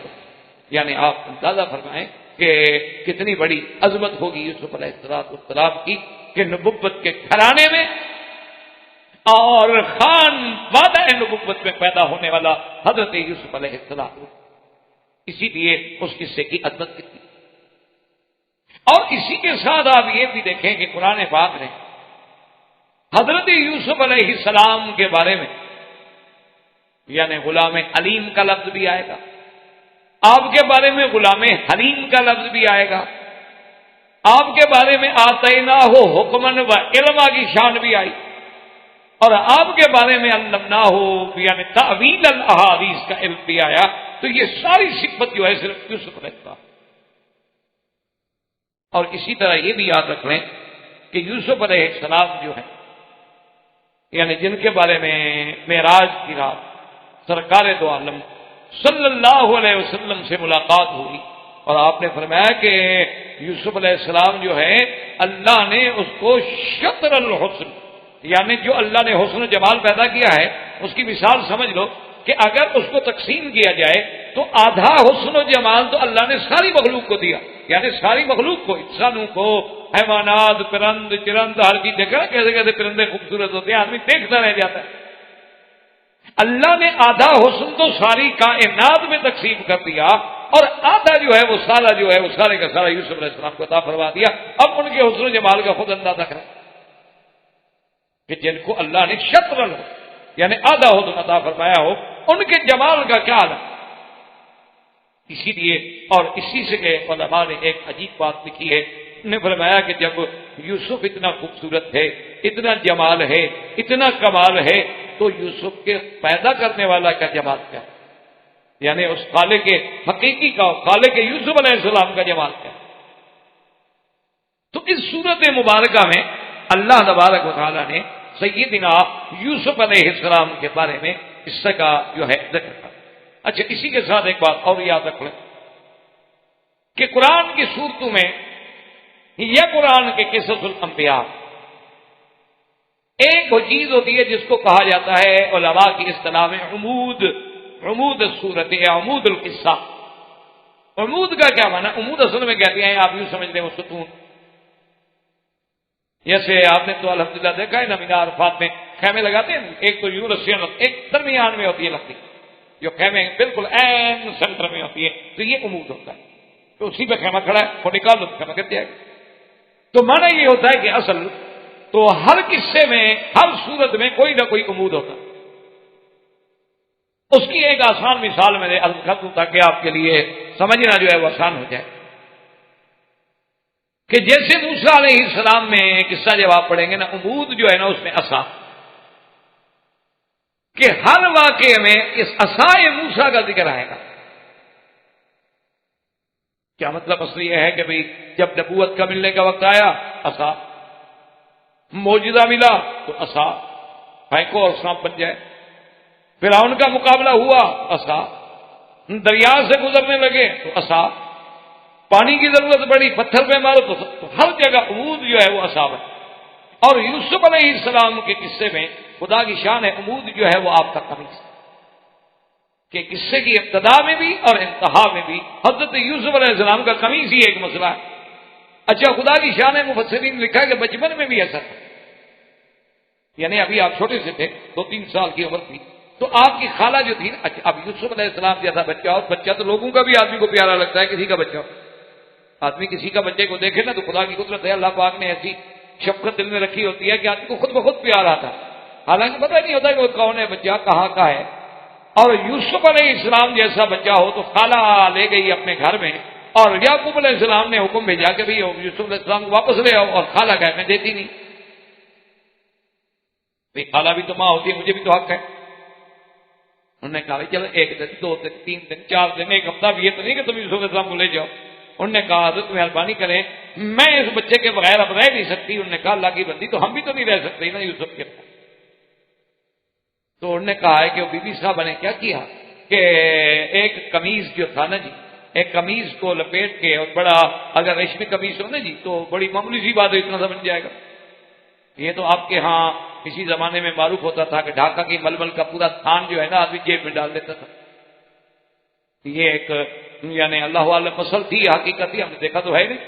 یعنی آپ اندازہ فرمائیں کہ کتنی بڑی عظمت ہوگی یوسف علیہ السلام کی کہ نبوت کے گھرانے میں اور خان وعدہ نبوت میں پیدا ہونے والا حضرت یوسف علیہ السلام، اسی لیے اس قصے کی عظمت کتنی۔ اور اسی کے ساتھ آپ یہ بھی دیکھیں کہ قرآن پاک نے حضرت یوسف علیہ السلام کے بارے میں یعنی غلام علیم کا لفظ بھی آئے گا، آپ کے بارے میں غلام حلیم کا لفظ بھی آئے گا، آپ کے بارے میں آتیناہ حکمن و علما کی شان بھی آئی، اور آپ کے بارے میں علمناہ یعنی تعویل الاحادیث کا علم بھی آیا۔ تو یہ ساری صفت جو ہے صرف یوسف علیہ السلام۔ اور اسی طرح یہ بھی یاد رکھ لیں کہ یوسف علیہ السلام جو ہے یعنی جن کے بارے میں معراج کی رات سرکار دو عالم صلی اللہ علیہ وسلم سے ملاقات ہوئی، اور آپ نے فرمایا کہ یوسف علیہ السلام جو ہے اللہ نے اس کو شطر الحسن، یعنی جو اللہ نے حسن و جمال پیدا کیا ہے اس کی مثال سمجھ لو کہ اگر اس کو تقسیم کیا جائے تو آدھا حسن و جمال تو اللہ نے ساری مخلوق کو دیا، یعنی ساری مخلوق کو، انسانوں کو، حیوانات، پرند چرند، ہر چیز دیکھا کیسے کیسے پرندے خوبصورت ہوتے ہیں، آدمی دیکھتا رہ جاتا ہے۔ اللہ نے آدھا حسن تو ساری کائنات میں تقسیم کر دیا، اور آدھا جو ہے وہ سارا جو ہے وہ سارے کا سارا یوسف علیہ السلام کو عطا فرما دیا۔ اب ان کے حسن و جمال کا خود اندازہ کریں کہ جن کو اللہ نے شطر ہو یعنی آدھا حسن عطا فرمایا ہو، ان کے جمال کا کیا حال ہے۔ اسی لیے اور اسی سے علماء نے ایک عجیب بات لکھی ہے، نے فرمایا کہ جب یوسف اتنا خوبصورت ہے، اتنا جمال ہے، اتنا کمال ہے، تو یوسف کے پیدا کرنے والا کا جمال کیا ہے، یعنی اس خالق کے حقیقی کا، خالق کے یوسف علیہ السلام کا جمال کیا ہے۔ تو اس صورت مبارکہ میں اللہ تبارک و تعالی نے سیدنا یوسف علیہ السلام کے بارے میں اس کا جو ہے ذکر کرا۔ اچھا، اسی کے ساتھ ایک بات اور یاد رکھ لیں کہ قرآن کی صورتوں میں یا قرآن کے قصص الانبیاء ایک وہ چیز ہوتی ہے جس کو کہا جاتا ہے علماء کی اصطلاح میں عمود الصورت یا عمود القصہ۔ عمود کا کیا معنی؟ عمود اصل میں کہتے ہیں آپ یوں سمجھ لیں وہ ستون، جیسے آپ نے تو الحمدللہ دیکھا ہے نا مینار عرفات میں خیمے لگاتے ہیں، ایک تو یوں رسیاں ایک درمیان میں ہوتی ہے لکڑی جو خیمے بالکل عین سینٹر میں ہوتی ہے، تو یہ عمود ہوتا ہے، تو اسی پہ خیمہ کھڑا ہے، وہ نکال لو تو خیمہ کر دیا گا۔ تو معنی یہ ہوتا ہے کہ اصل تو ہر قصے میں ہر صورت میں کوئی نہ کوئی عمود ہوتا ہے۔ اس کی ایک آسان مثال میں نے عرض کر دوں تاکہ آپ کے لیے سمجھنا جو ہے وہ آسان ہو جائے کہ جیسے موسیٰ علیہ السلام میں قصہ جب آپ پڑھیں گے نا، عمود جو ہے نا اس میں عصا، کہ ہر واقعے میں اس عصائے موسیٰ کا ذکر آئے گا۔ کیا مطلب؟ اصل یہ ہے کہ بھئی جب نبوت کا ملنے کا وقت آیا عصا، معجزہ ملا تو عصا، پھینکو اور سانپ بن جائے، فرعون کا مقابلہ ہوا عصا، دریا سے گزرنے لگے تو عصا، پانی کی ضرورت پڑی پتھر پہ مارو تو ہر جگہ عمود جو ہے وہ عصا ہے۔ اور یوسف علیہ السلام کے قصے میں خدا کی شان ہے، عمود جو ہے وہ آپ کا قمیص کہ قصے کی ابتدا میں بھی اور انتہا میں بھی حضرت یوسف علیہ السلام کا قمیص ہی ایک مسئلہ ہے اچھا خدا کی شان ہے، مفسرین نے لکھا ہے کہ بچپن میں بھی ایسا تھا، یعنی ابھی آپ چھوٹے سے تھے، 2-3 سال کی عمر تھی، تو آپ کی خالہ جو تھی نا، اچھا اب یوسف علیہ السلام جیسا بچہ، اور بچہ تو لوگوں کا بھی آدمی کو پیارا لگتا ہے، کسی کا بچہ، آدمی کسی کا بچے کو دیکھے نا تو خدا کی قدرت ہے، اللہ پاک نے ایسی شفقت دل میں رکھی ہوتی ہے کہ آدمی کو خود بخود پیار آتا ہے، حالانکہ پتہ نہیں ہوتا کہ وہ کون ہے بچہ، کہاں کا ہے۔ اور یوسف علیہ السلام جیسا بچہ ہو تو خالہ لے گئی اپنے گھر میں، اور یعقوب علیہ السلام نے حکم بھیجا کہ بھئی یوسف علیہ السلام کو واپس لے آؤ، اور خالہ کہ میں دیتی نہیں، بھئی خالہ بھی تو ماں ہوتی ہے، مجھے بھی تو حق ہے۔ انہوں نے کہا چلو 1 دن 2 دن 3 دن 4 دن 1 ہفتہ بھی، یہ تو نہیں کہ تم یوسف علیہ السلام کو لے جاؤ۔ انہوں نے کہا حضرت مہربانی کریں، میں اس بچے کے بغیر اب رہ نہیں سکتی۔ انہوں نے کہا اللہ کی بندی تو ہم بھی تو نہیں رہ سکتے نا یوسف کے بغیر۔ تو انہوں نے کہا ہے کہ وہ بی بی صاحبہ نے کیا کیا کہ ایک قمیض جو تھا نا جی، ایک قمیض کو لپیٹ کے، اور بڑا اگر ریشمی قمیض ہو نا جی تو بڑی معمولی سی بات ہے، اتنا سمجھ جائے گا۔ یہ تو آپ کے ہاں کسی زمانے میں معروف ہوتا تھا کہ ڈھاکہ کی ململ کا پورا تھان جو ہے نا آدمی جیب میں ڈال دیتا تھا۔ یہ ایک یعنی اللہ عالم مسل تھی، حقیقت تھی، ہم نے دیکھا تو ہے نہیں،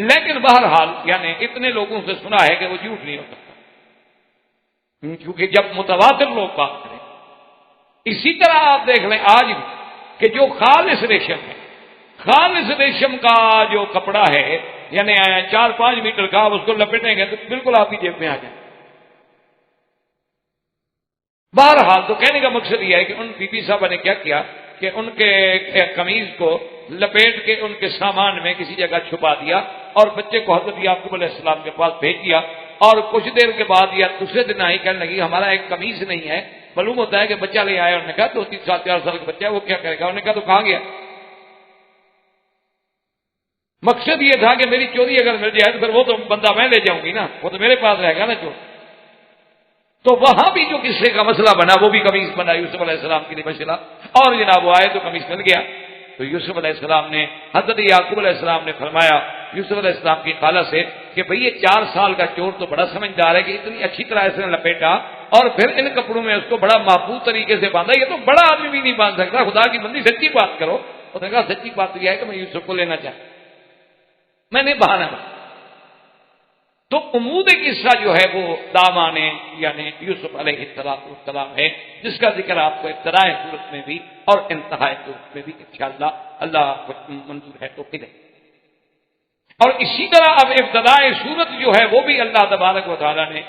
لیکن بہرحال یعنی اتنے لوگوں سے سنا ہے کہ وہ جھوٹ نہیں ہو سکتا، کیونکہ جب متواتر لوگ بات کریں۔ اسی طرح آپ دیکھ لیں آج بھی کہ جو خالص ریشم ہے، خالص ریشم کا جو کپڑا ہے یعنی 4-5 میٹر کا، اس کو لپیٹیں گے تو بالکل آپ کی جیب میں آ جائے۔ بہرحال تو کہنے کا مقصد یہ ہے کہ ان بی بی صاحبہ نے کیا کیا کہ ان کے قمیض کو لپیٹ کے ان کے سامان میں کسی جگہ چھپا دیا، اور بچے کو حضرت یعقوب علیہ السلام کے پاس بھیج دیا، اور کچھ دیر کے بعد یا دوسرے دن آئی کہنے لگی ہمارا ایک قمیض نہیں ہے، معلوم ہوتا ہے کہ بچہ لے آیا۔ انہوں نے کہا 2-3 سال 4 سال کا بچہ ہے، وہ کیا کرے گا؟ انہوں نے کہا تو کہاں گیا؟ مقصد یہ تھا کہ میری چوری اگر مل جائے تو پھر وہ تو بندہ میں لے جاؤں گی نا، وہ تو میرے پاس رہے گا نا چور۔ تو وہاں بھی جو قصے کا مسئلہ بنا وہ بھی قمیص بنا یوسف علیہ السلام کے لیے مسئلہ، اور جناب وہ آئے تو قمیص مل گیا۔ تو یوسف علیہ السلام نے، حضرت یعقوب علیہ السلام نے فرمایا یوسف علیہ السلام کی خالہ سے کہ بھئی یہ 4 سال کا چور تو بڑا سمجھدار ہے کہ اتنی اچھی طرح اس نے لپیٹا اور پھر ان کپڑوں میں اس کو بڑا محفوظ طریقے سے باندھا، یہ تو بڑا آدمی بھی نہیں باندھ سکتا، خدا کی بندی سچی بات کرو۔ اس نے کہا سچی بات یہ ہے کہ میں یوسف کو لینا چاہتا، میں نے بہانا بنا۔ تو عمود قصہ جو ہے وہ دامان یعنی یوسف علیہ السلام ہے، جس کا ذکر آپ کو ابتدائے صورت میں بھی اور انتہائے صورت میں بھی انشاءاللہ اللہ کو منظور ہے تو پھر۔ اور اسی طرح اب ابتدائے صورت جو ہے وہ بھی اللہ تبارک و تعالیٰ نے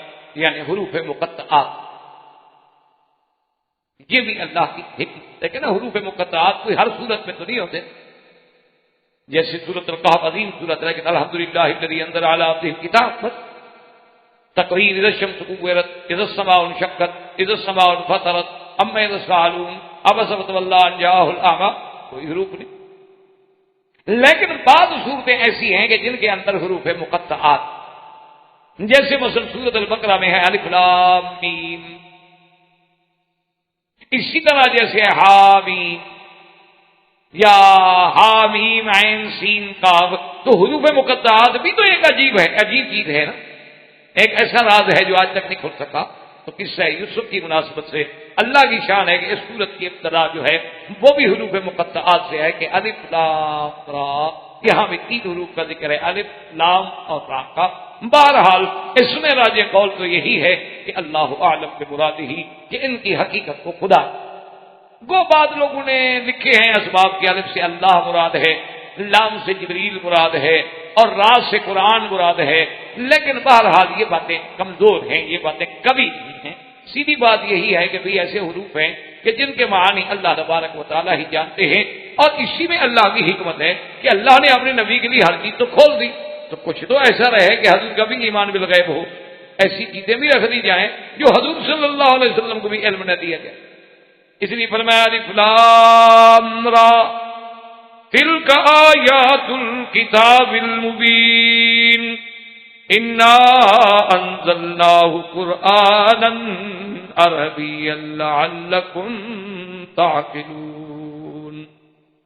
یعنی حروف مقطعات، یہ بھی اللہ کی حکمت ہے کہ نا، حروف مقطعات کوئی ہر صورت میں تو نہیں ہوتے، جیسے سورۃ القحف عظیم سورت ہے لیکن الحمدللہ الذی انزل علی عبدہ الکتاب، تقریر اذا الشمس کورت اذا السماء انشقت اذا السماء انفطرت عما يتساءلون عبس وتولى ان جاءه الاعمى، کوئی حروف نہیں۔ لیکن بعض صورتیں ایسی ہیں کہ جن کے اندر حروف مقطعات، جیسے مثلا سورۃ البقرہ میں ہے الف لام میم، اسی طرح جیسے حامیم یا حامیم عین سین کاف، تو حروف مقطعات بھی تو ایک عجیب چیز ہے نا، ایک ایسا راز ہے جو آج تک نہیں کھل سکا۔ تو قصہ یوسف کی مناسبت سے اللہ کی شان ہے کہ اس سورت کی ابتدا جو ہے وہ بھی حروف مقطعات سے ہے کہ الف لام را، یہاں بھی 3 حروف کا ذکر ہے، الف لام اور را کا۔ بہرحال اس میں راج قول تو یہی ہے کہ اللہ اعلم بمرادہ، کہ ان کی حقیقت کو خدا گو بعض لوگوں نے لکھے ہیں اسباب کے، الف سے اللہ مراد ہے، لام سے جبریل مراد ہے، اور راز سے قرآن مراد ہے، لیکن بہرحال یہ باتیں کمزور ہیں، یہ باتیں کبھی نہیں ہیں۔ سیدھی بات یہی ہے کہ بھئی ایسے حروف ہیں کہ جن کے معانی اللہ تبارک و تعالیٰ ہی جانتے ہیں، اور اسی میں اللہ کی حکمت ہے کہ اللہ نے اپنے نبی کے لیے ہر چیز تو کھول دی، تو کچھ تو ایسا رہے کہ حضور کا بھی ایمان بالغیب ہو، ایسی چیزیں بھی رکھ دی جائیں جو حضور صلی اللہ علیہ وسلم کو بھی علم نہ دیا جائے۔ اس لیے فرمایا الف لام را تلک آیات الکتاب المبین انا انزلناہ قرآنا عربیا لعلکم تعقلون۔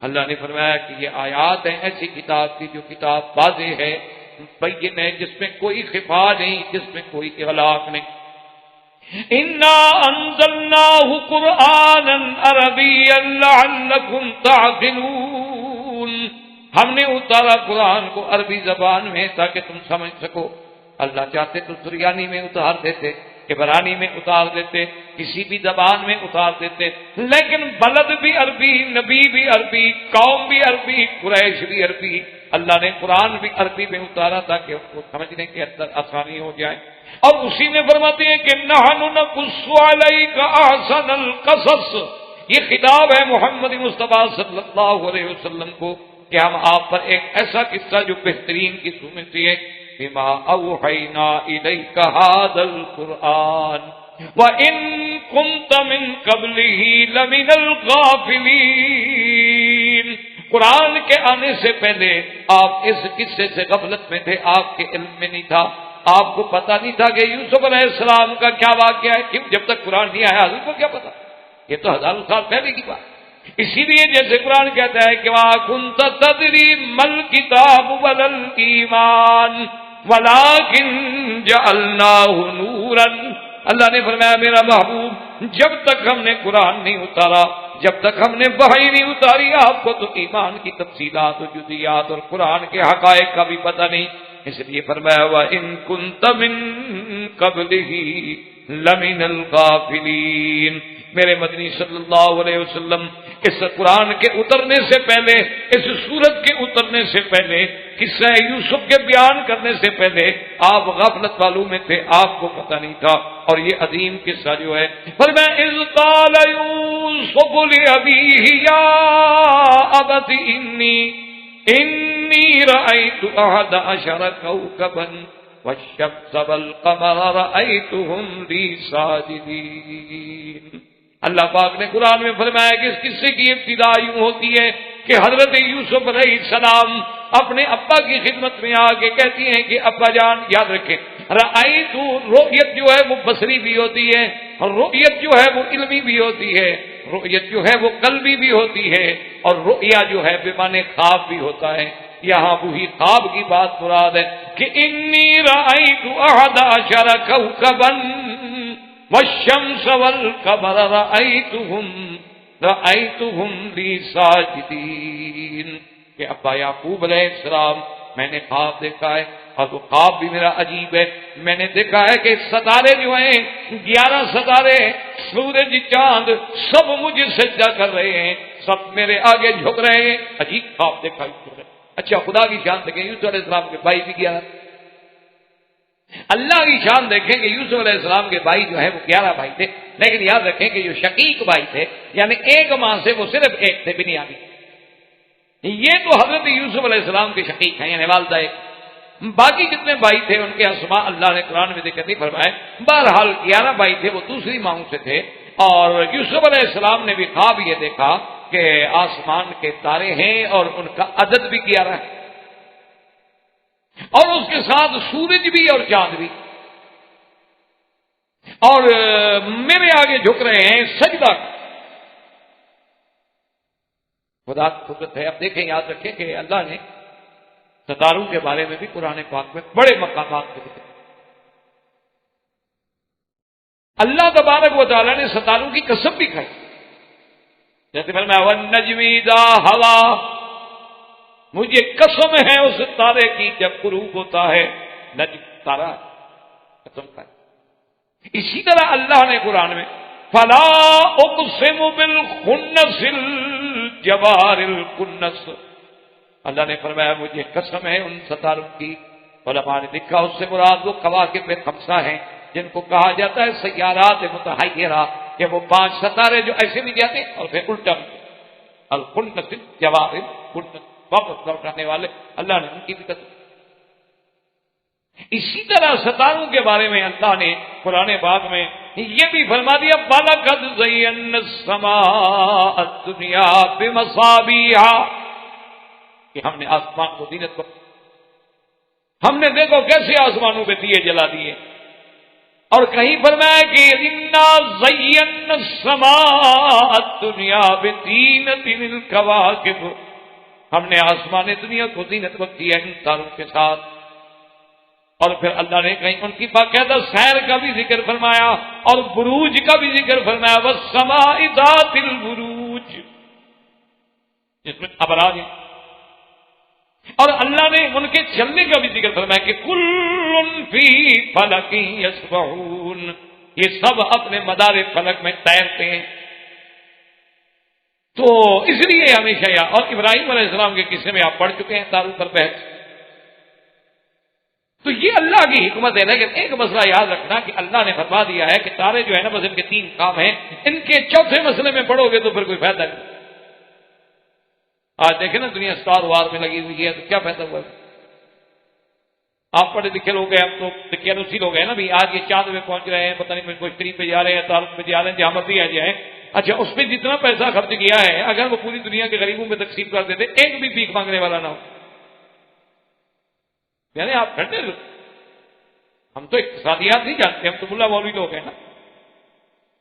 اللہ نے فرمایا کہ یہ آیات ہیں ایسی کتاب کی جو کتاب واضح ہے، بین ہے، جس میں کوئی خفا نہیں، جس میں کوئی اغلاق نہیں۔ انا انزلناہ قرآنا عربیا لعلکم تعقلون، ہم نے اتارا قرآن کو عربی زبان میں تاکہ تم سمجھ سکو. اللہ چاہتے تو سریانی میں اتار دیتے، عبرانی میں اتار دیتے، کسی بھی زبان میں اتار دیتے، لیکن بلد بھی عربی، نبی بھی عربی، قوم بھی عربی، قریش بھی عربی. اللہ نے قرآن بھی عربی میں اتارا تاکہ اس کو سمجھنے کے اندر آسانی ہو جائے. اور اسی میں فرماتے ہیں کہ نحن نقص علیک احسن القصص. یہ خطاب ہے محمد مصطفیٰ صلی اللہ علیہ وسلم کو کہ ہم آپ پر ایک ایسا قصہ جو بہترین قصوں میں سے ہے، بما اوحینا الیک ھذا القرآن وان کنت من قبلہ لمن الغافلین. قرآن کے آنے سے پہلے آپ اس قصے سے غفلت میں تھے، آپ کے علم میں نہیں تھا، آپ کو پتا نہیں تھا کہ یوسف علیہ السلام کا کیا واقعہ ہے. کیوں؟ جب تک قرآن نہیں آیا حضرت کو کیا پتا؟ یہ تو ہزاروں سال پہلے کی بات. اسی لیے جیسے قرآن کہتا ہے کہ وَا كُنْتَ تَدْرِي مَا الْكِتَابُ وَلَا الْإِيمَانُ وَلَٰكِن جَعَلْنَاهُ نُورًا. اللہ نے فرمایا میرا محبوب جب تک ہم نے قرآن نہیں اتارا، جب تک ہم نے وحی نہیں اتاری، آپ کو تو ایمان کی تفصیلات و جزیات اور قرآن کے حقائق کا بھی پتہ نہیں. اس لیے فرمایا وَإِن كُنْتَ مِن قَبْلِهِ لَمِنَ الْغَافِلِينَ. میرے مدنی صلی اللہ علیہ وسلم اس قرآن کے اترنے سے پہلے، اس سورت کے اترنے سے پہلے، قصہ یوسف کے بیان کرنے سے پہلے آپ غفلت والوں میں تھے، آپ کو پتہ نہیں تھا. اور یہ عظیم قصہ جو ہے فرمایا اذ قال یوسف لأبیہ یا ابت انی رأیت احد عشر کوکبا والشمس والقمر رأیتهم لی ساجدین. اللہ پاک نے قرآن میں فرمایا کہ اس قصے کی ابتدا یوں ہوتی ہے کہ حضرت یوسف علیہ السلام اپنے ابا کی خدمت میں آ کے کہتی ہیں کہ ابا جان یاد رکھیں رأیت، رؤیت جو ہے وہ بصری بھی ہوتی ہے، اور رؤیت جو ہے وہ علمی بھی ہوتی ہے، رؤیت جو ہے وہ قلبی بھی ہوتی ہے، اور رؤیا جو ہے بے معنی خواب بھی ہوتا ہے. یہاں وہی خواب کی بات مراد ہے کہ انی رأیت احد عشر کوکبا والشمس والقمر رأیتهم لی ساجدین. کہ ابا یعقوب علیہ السلام میں نے خواب دیکھا ہے، اور وہ خواب بھی میرا عجیب ہے. میں نے دیکھا ہے کہ ستارے جو ہیں 11 ستارے، سورج، چاند، سب مجھے سجدہ کر رہے ہیں، سب میرے آگے جھک رہے ہیں. عجیب خواب دیکھا یوسف نے. اچھا خدا کی شان دیکھیں، یوسف علیہ السلام کے بھائی بھی 11. اللہ کی شان دیکھیں کہ یوسف علیہ السلام کے بھائی جو ہیں وہ 11 بھائی تھے، لیکن یاد رکھیں کہ جو شقیق بھائی تھے یعنی ایک ماں سے وہ صرف ایک تھے بنیامین. یہ تو حضرت یوسف علیہ السلام کے شقیق ہیں یعنی والدہ ایک. باقی جتنے بھائی تھے ان کے اسماء اللہ نے قرآن میں ذکر نہیں فرمائے. بہرحال 11 بھائی تھے، وہ دوسری ماؤں سے تھے. اور یوسف علیہ السلام نے بھی خواب یہ دیکھا کہ آسمان کے تارے ہیں اور ان کا عدد بھی 11 ہے، اور اس کے ساتھ سورج بھی اور چاند بھی، اور میرے آگے جھک رہے ہیں سجدہ. خدا کی قدرت ہے. اب دیکھیں، یاد رکھیں کہ اللہ نے ستاروں کے بارے میں بھی قرآن پاک میں بڑے مقامات کو ذکر. اللہ تبارک و تعالیٰ نے ستاروں کی قسم بھی کھائی. جیسے فرمایا والنجم اذا ہوا، مجھے قسم ہے اس تارے کی جب غروب ہوتا ہے. نجم تارا قسم کھائی. اسی طرح اللہ نے قرآن میں فلا اقسم بالخنس الجوار الکنس، اللہ نے فرمایا مجھے قسم ہے ان ستاروں کی. علماء نے لکھا اس سے مراد وہ کواکب خمسہ ہیں جن کو کہا جاتا ہے سیارات متحیرہ، کہ وہ 5 ستارے جو ایسے بھی جاتے اور پھر الٹا الکنس الجوار الکنس، واپس لوٹانے والے. اللہ نے ان کی بھی قسم. اسی طرح ستاروں کے بارے میں اللہ نے قرآن پاک میں یہ بھی فرما دیا وَلَقَدْ زَيَّنَّا السَّمَاءَ الدُّنْيَا بِمَصَابِيحَ، کہ ہم نے آسمان کو زینت کو، ہم نے دیکھو کیسے آسمانوں پہ دیے جلا دیے. اور کہیں فرمایا کہ اِنَّا زَيَّنَّا السَّمَاءَ الدُّنْيَا بِزِينَةٍ الْكَوَاكِبِ، ہم نے آسمان دنیا کو زینت بخشی ہے ان تاروں کے ساتھ. اور پھر اللہ نے کہیں ان کی باقاعدہ سیر کا بھی ذکر فرمایا اور بروج کا بھی ذکر فرمایا وَالسَّمَاءِ ذَاتِ الْبُرُوجِ، جس میں ابراج ہیں. اور اللہ نے ان کے چلنے کا بھی ذکر فرمایا کہ کل فی فلک یسبحون، یہ سب اپنے مدار فلک میں تیرتے ہیں. تو اس لیے ہمیشہ اور ابراہیم علیہ السلام کے قصے میں آپ پڑھ چکے ہیں تاروں پر بحث. تو یہ اللہ کی حکمت ہے. لیکن ایک مسئلہ یاد رکھنا کہ اللہ نے فرما دیا ہے کہ تارے جو ہے نا بس ان کے 3 کام ہیں، ان کے چوتھے مسئلے میں پڑھو گے تو پھر کوئی فائدہ نہیں. آج دیکھیں نا دنیا اسٹار وار میں لگی ہوئی ہے تو کیا فائدہ ہوا؟ آپ پڑھے لکھے لوگ ہیں، ہم تو دقیانوسی لوگ ہیں نا بھی. آج یہ چاند میں پہنچ رہے ہیں، پتہ نہیں کوئی شریف پہ جا رہے ہیں، تارک پہ جا رہے ہیں، جہاں مرضی آ جائیں. اچھا اس پہ جتنا پیسہ خرچ کیا ہے اگر وہ پوری دنیا کے غریبوں میں تقسیم کر دیتے ایک بھی بھیک مانگنے والا نہ ہو. یعنی آپ ٹھنڈے، ہم تو اقتصادیات نہیں جانتے، ہم تو ملا مولوی لوگ ہیں نا.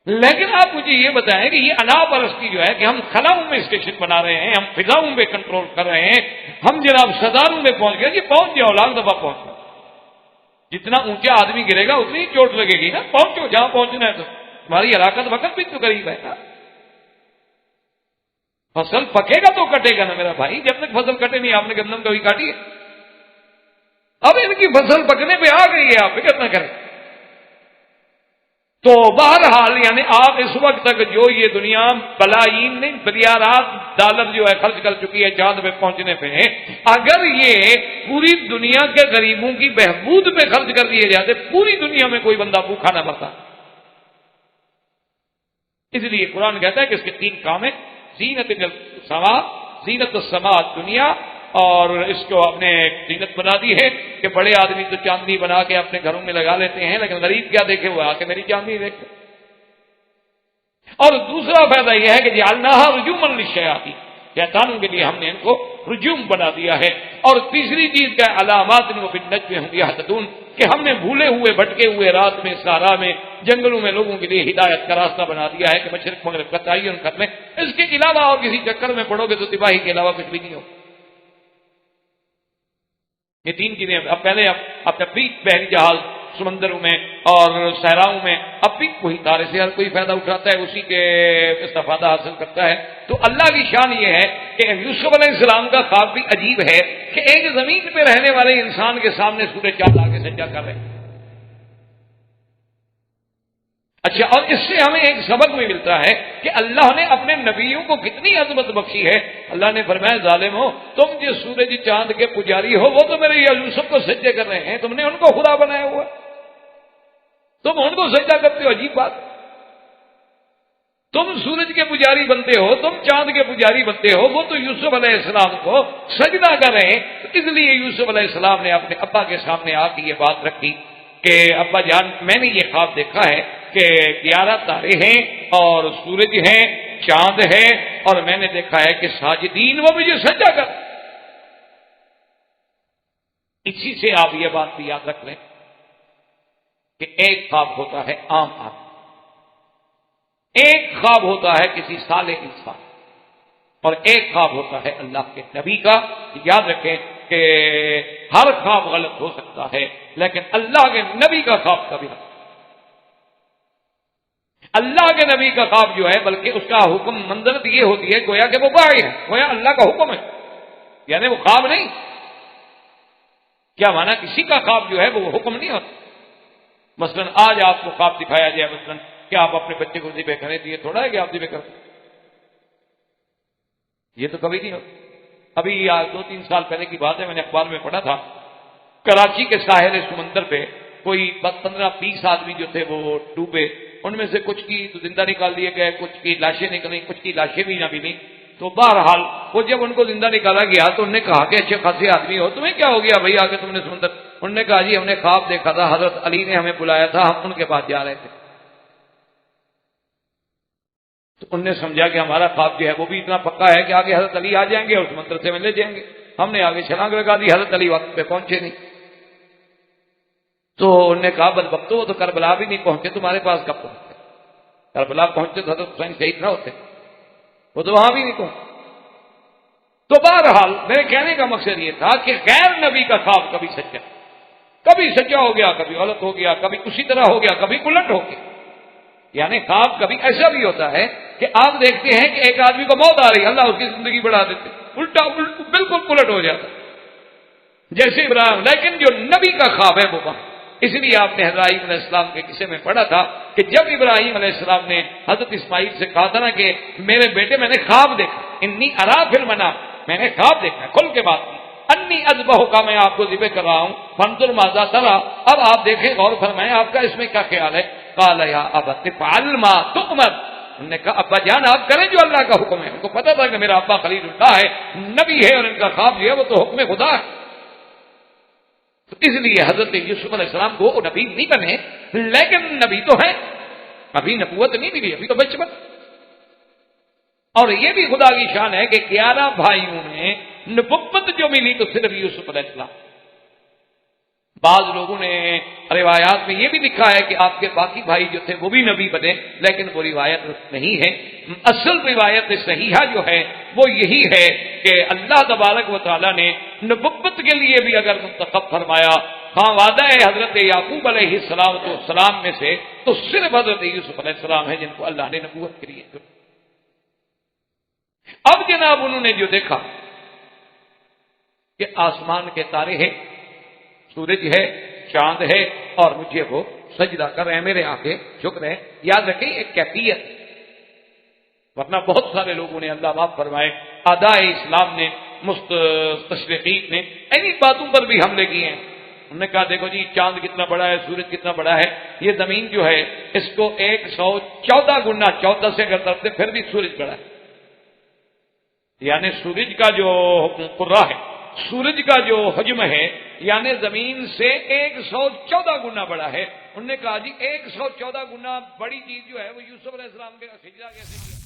لیکن آپ مجھے یہ بتائیں کہ یہ انا پرستی جو ہے کہ ہم خلاؤں میں اسٹیشن بنا رہے ہیں، ہم فضاؤں میں کنٹرول کر رہے ہیں، ہم جناب صداروں میں پہنچ گئے. یہ پہنچ جاؤ، لاکھ دفعہ پہنچو. جتنا اونچا آدمی گرے گا اتنی چوٹ لگے گی نا. پہنچو جہاں پہنچنا ہے. تو تمہاری ہلاکت وقت بھی تو قریب ہے نا. فصل پکے گا تو کٹے گا نا میرا بھائی. جب تک فصل کٹے نہیں، آپ نے گندم کبھی کاٹی ہے؟ اب ان کی فصل پکنے پہ آ گئی ہے، آپ فکر نہ کریں. تو بہرحال یعنی آپ اس وقت تک جو یہ دنیا بلائین نہیں بلیارات ڈالر جو ہے خرچ کر چکی ہے چاند پہ پہنچنے پہ، اگر یہ پوری دنیا کے غریبوں کی بہبود پہ خرچ کر دیے جاتے پوری دنیا میں کوئی بندہ بھوکا نہ مرتا. اس لیے قرآن کہتا ہے کہ اس کے 3 کام ہیں: زینت السما، زینت السما دنیا، اور اس کو اپنے زینت بنا دی ہے کہ بڑے آدمی تو چاندنی بنا کے اپنے گھروں میں لگا لیتے ہیں، لیکن غریب کیا دیکھے وہ آ کے میری چاندنی دیکھے. اور دوسرا فائدہ یہ ہے کہ جعلناہا رجوما للشیاطین، شیطانوں کے لیے ہم نے ان کو رجوم بنا دیا ہے. اور تیسری چیز کا علامات وبالنجم هم یہتدون، کہ ہم نے بھولے ہوئے بھٹکے ہوئے رات میں صحرا میں جنگلوں میں لوگوں کے لیے ہدایت کا راستہ بنا دیا ہے کہ مشرق مغرب کا تعین کر لیں. اس کے علاوہ اور کسی چکر میں پڑو گے تو تباہی کے علاوہ کچھ بھی نہیں ہو. یہ 3 چیزیں. اب پہلے اب جب بھی بحری جہاز سمندروں میں اور صحراؤں میں اب بھی وہی تارے سے ہر کوئی فائدہ اٹھاتا ہے، اسی کے استفادہ حاصل کرتا ہے. تو اللہ کی شان یہ ہے کہ یوسف علیہ السلام کا خواب بھی عجیب ہے کہ ایک زمین پہ رہنے والے انسان کے سامنے سورج چاند آگے سجدہ کر رہے ہیں. اچھا، اور اس سے ہمیں ایک سبق بھی ملتا ہے کہ اللہ نے اپنے نبیوں کو کتنی عظمت بخشی ہے. اللہ نے فرمایا ظالم ہو، تم جو سورج چاند کے پجاری ہو وہ تو میرے یوسف کو سجدے کر رہے ہیں، تم نے ان کو خدا بنایا ہوا، تم ان کو سجدہ کرتے ہو. عجیب بات. تم سورج کے پجاری بنتے ہو، تم چاند کے پجاری بنتے ہو، وہ تو یوسف علیہ السلام کو سجدہ کر رہے ہیں. اس لیے یوسف علیہ السلام نے اپنے ابا کے سامنے آ کے یہ بات رکھی کہ ابا جان میں نے یہ خواب دیکھا ہے کہ 11 تارے ہیں اور سورج ہیں، چاند ہے، اور میں نے دیکھا ہے کہ ساجدین وہ مجھے سجدہ کر. اسی سے آپ یہ بات بھی یاد رکھ لیں کہ ایک خواب ہوتا ہے عام آدمی، ایک خواب ہوتا ہے کسی صالح انسان، اور ایک خواب ہوتا ہے اللہ کے نبی کا. یاد رکھیں کہ ہر خواب غلط ہو سکتا ہے لیکن اللہ کے نبی کا خواب کبھی نہیں. اللہ کے نبی کا خواب جو ہے بلکہ اس کا حکم منزلت یہ ہوتی ہے گویا کہ وہ وحی ہے، گویا اللہ کا حکم ہے، یعنی وہ خواب نہیں. کیا مانا؟ کسی کا خواب جو ہے وہ حکم نہیں ہوتا. مثلا آج آپ کو خواب دکھایا جائے مثلا کہ آپ اپنے بچے کو ذبح کریں، تو یہ تھوڑا ہے کہ آپ ذبح کریں، یہ تو کبھی نہیں ہوتا. ابھی 2-3 سال پہلے کی بات ہے، میں نے اخبار میں پڑھا تھا کراچی کے ساحل سمندر پہ کوئی 15-20 آدمی جو تھے وہ ڈوبے. ان میں سے کچھ کی تو زندہ نکال دیے گئے، کچھ کی لاشیں نکلیں، کچھ کی لاشیں بھی نہ ملی. تو بہرحال وہ جب ان کو زندہ نکالا گیا تو انہوں نے کہا کہ اچھے خاصے آدمی ہو، تمہیں کیا ہو گیا بھائی آگے تم نے سمندر؟ انہوں نے کہا جی ہم نے خواب دیکھا تھا، حضرت علی نے ہمیں بلایا تھا، ہم ان کے پاس جا رہے تھے. تو انہوں نے سمجھا کہ ہمارا خواب جو ہے وہ بھی اتنا پکا ہے کہ آگے حضرت علی آ جائیں گے اور سمندر سے میں لے جائیں گے. ہم نے آگے چھلانگ لگا دی، حضرت علی وقت پہ پہنچے نہیں. تو انہوں نے کہا بدبختو وہ تو کربلا بھی نہیں پہنچے، تمہارے پاس کب پہنچے؟ کربلا پہنچتے تو حضرت حسین شہید نہ ہوتے، وہ تو وہاں بھی نہیں پہنچے. تو بہرحال میرے کہنے کا مقصد یہ تھا کہ غیر نبی کا خواب کبھی سچا ہو گیا، کبھی غلط ہو گیا، کبھی اسی طرح ہو گیا، کبھی الٹ ہو گیا. یعنی خواب کبھی ایسا بھی ہوتا ہے کہ آپ دیکھتے ہیں کہ ایک آدمی کو موت آ رہی ہے، اللہ اس کی زندگی بڑھا دیتے، الٹا بالکل الٹ ہو جاتا. جیسے ابراہیم، لیکن جو نبی کا خواب ہے وہ وہاں. اس لیے آپ نے ابراہیم علیہ السلام کے قصے میں پڑھا تھا کہ جب ابراہیم علیہ السلام نے حضرت اسماعیل سے کہا تھا نا کہ میرے بیٹے میں نے خواب دیکھا، انی ارا فی المنام، میں نے خواب دیکھا، کھل کے بات کی، انی اذبحک کا میں آپ کو ذبح کر رہا ہوں، فانظر ماذا تری، اب آپ دیکھیں غور فرمائیں آپ کا اس میں کیا خیال ہے. قال یا ابت افعل ما تؤمر، انہوں نے کہا ابا جان آپ کریں جو اللہ کا حکم ہے. ان کو پتا تھا کہ میرا ابا خلیل اللہ ہے، نبی ہے، اور ان کا خواب جو ہے وہ تو حکم خدا ہے. تو اس لیے حضرت یوسف علیہ السلام کو وہ نبی نہیں بنے، لیکن نبی تو ہیں، ابھی نبوت نہیں ملی، ابھی تو بچپن. اور یہ بھی خدا کی شان ہے کہ 11 بھائیوں میں نبوت جو ملی تو صرف یوسف علیہ السلام. بعض لوگوں نے روایات میں یہ بھی لکھا ہے کہ آپ کے باقی بھائی جو تھے وہ بھی نبی بنے، لیکن وہ روایت نہیں ہے. اصل روایت صحیحہ جو ہے وہ یہی ہے کہ اللہ تبارک و تعالیٰ نے نبوت کے لیے بھی اگر منتخب فرمایا خانوادہ حضرت یعقوب علیہ السلام میں سے تو صرف حضرت یوسف علیہ السلام ہے جن کو اللہ نے نبوت کے لیے. اب جناب انہوں نے جو دیکھا کہ آسمان کے تارے ہیں، سورج ہے، چاند ہے، اور مجھے وہ سجدہ کر رہے ہیں، میرے آنکھیں جھک رہے ہیں. یاد رکھیں ایک کیفیت، ورنہ بہت سارے لوگوں نے اللہ معاف فرمائے اعدائے اسلام نے، مستشرقین نے انہی باتوں پر بھی حملے کیے ہیں. انہوں نے کہا دیکھو جی چاند کتنا بڑا ہے، سورج کتنا بڑا ہے، یہ زمین جو ہے اس کو 114 گنا 14 سے اگر کرتے پھر بھی سورج بڑا ہے. یعنی سورج کا جو قرہ ہے، سورج کا جو حجم ہے، یعنی زمین سے 114 گنا بڑا ہے. انہوں نے کہا جی 114 گنا بڑی چیز جو ہے وہ یوسف علیہ السلام کے سجدہ کیسے کیا؟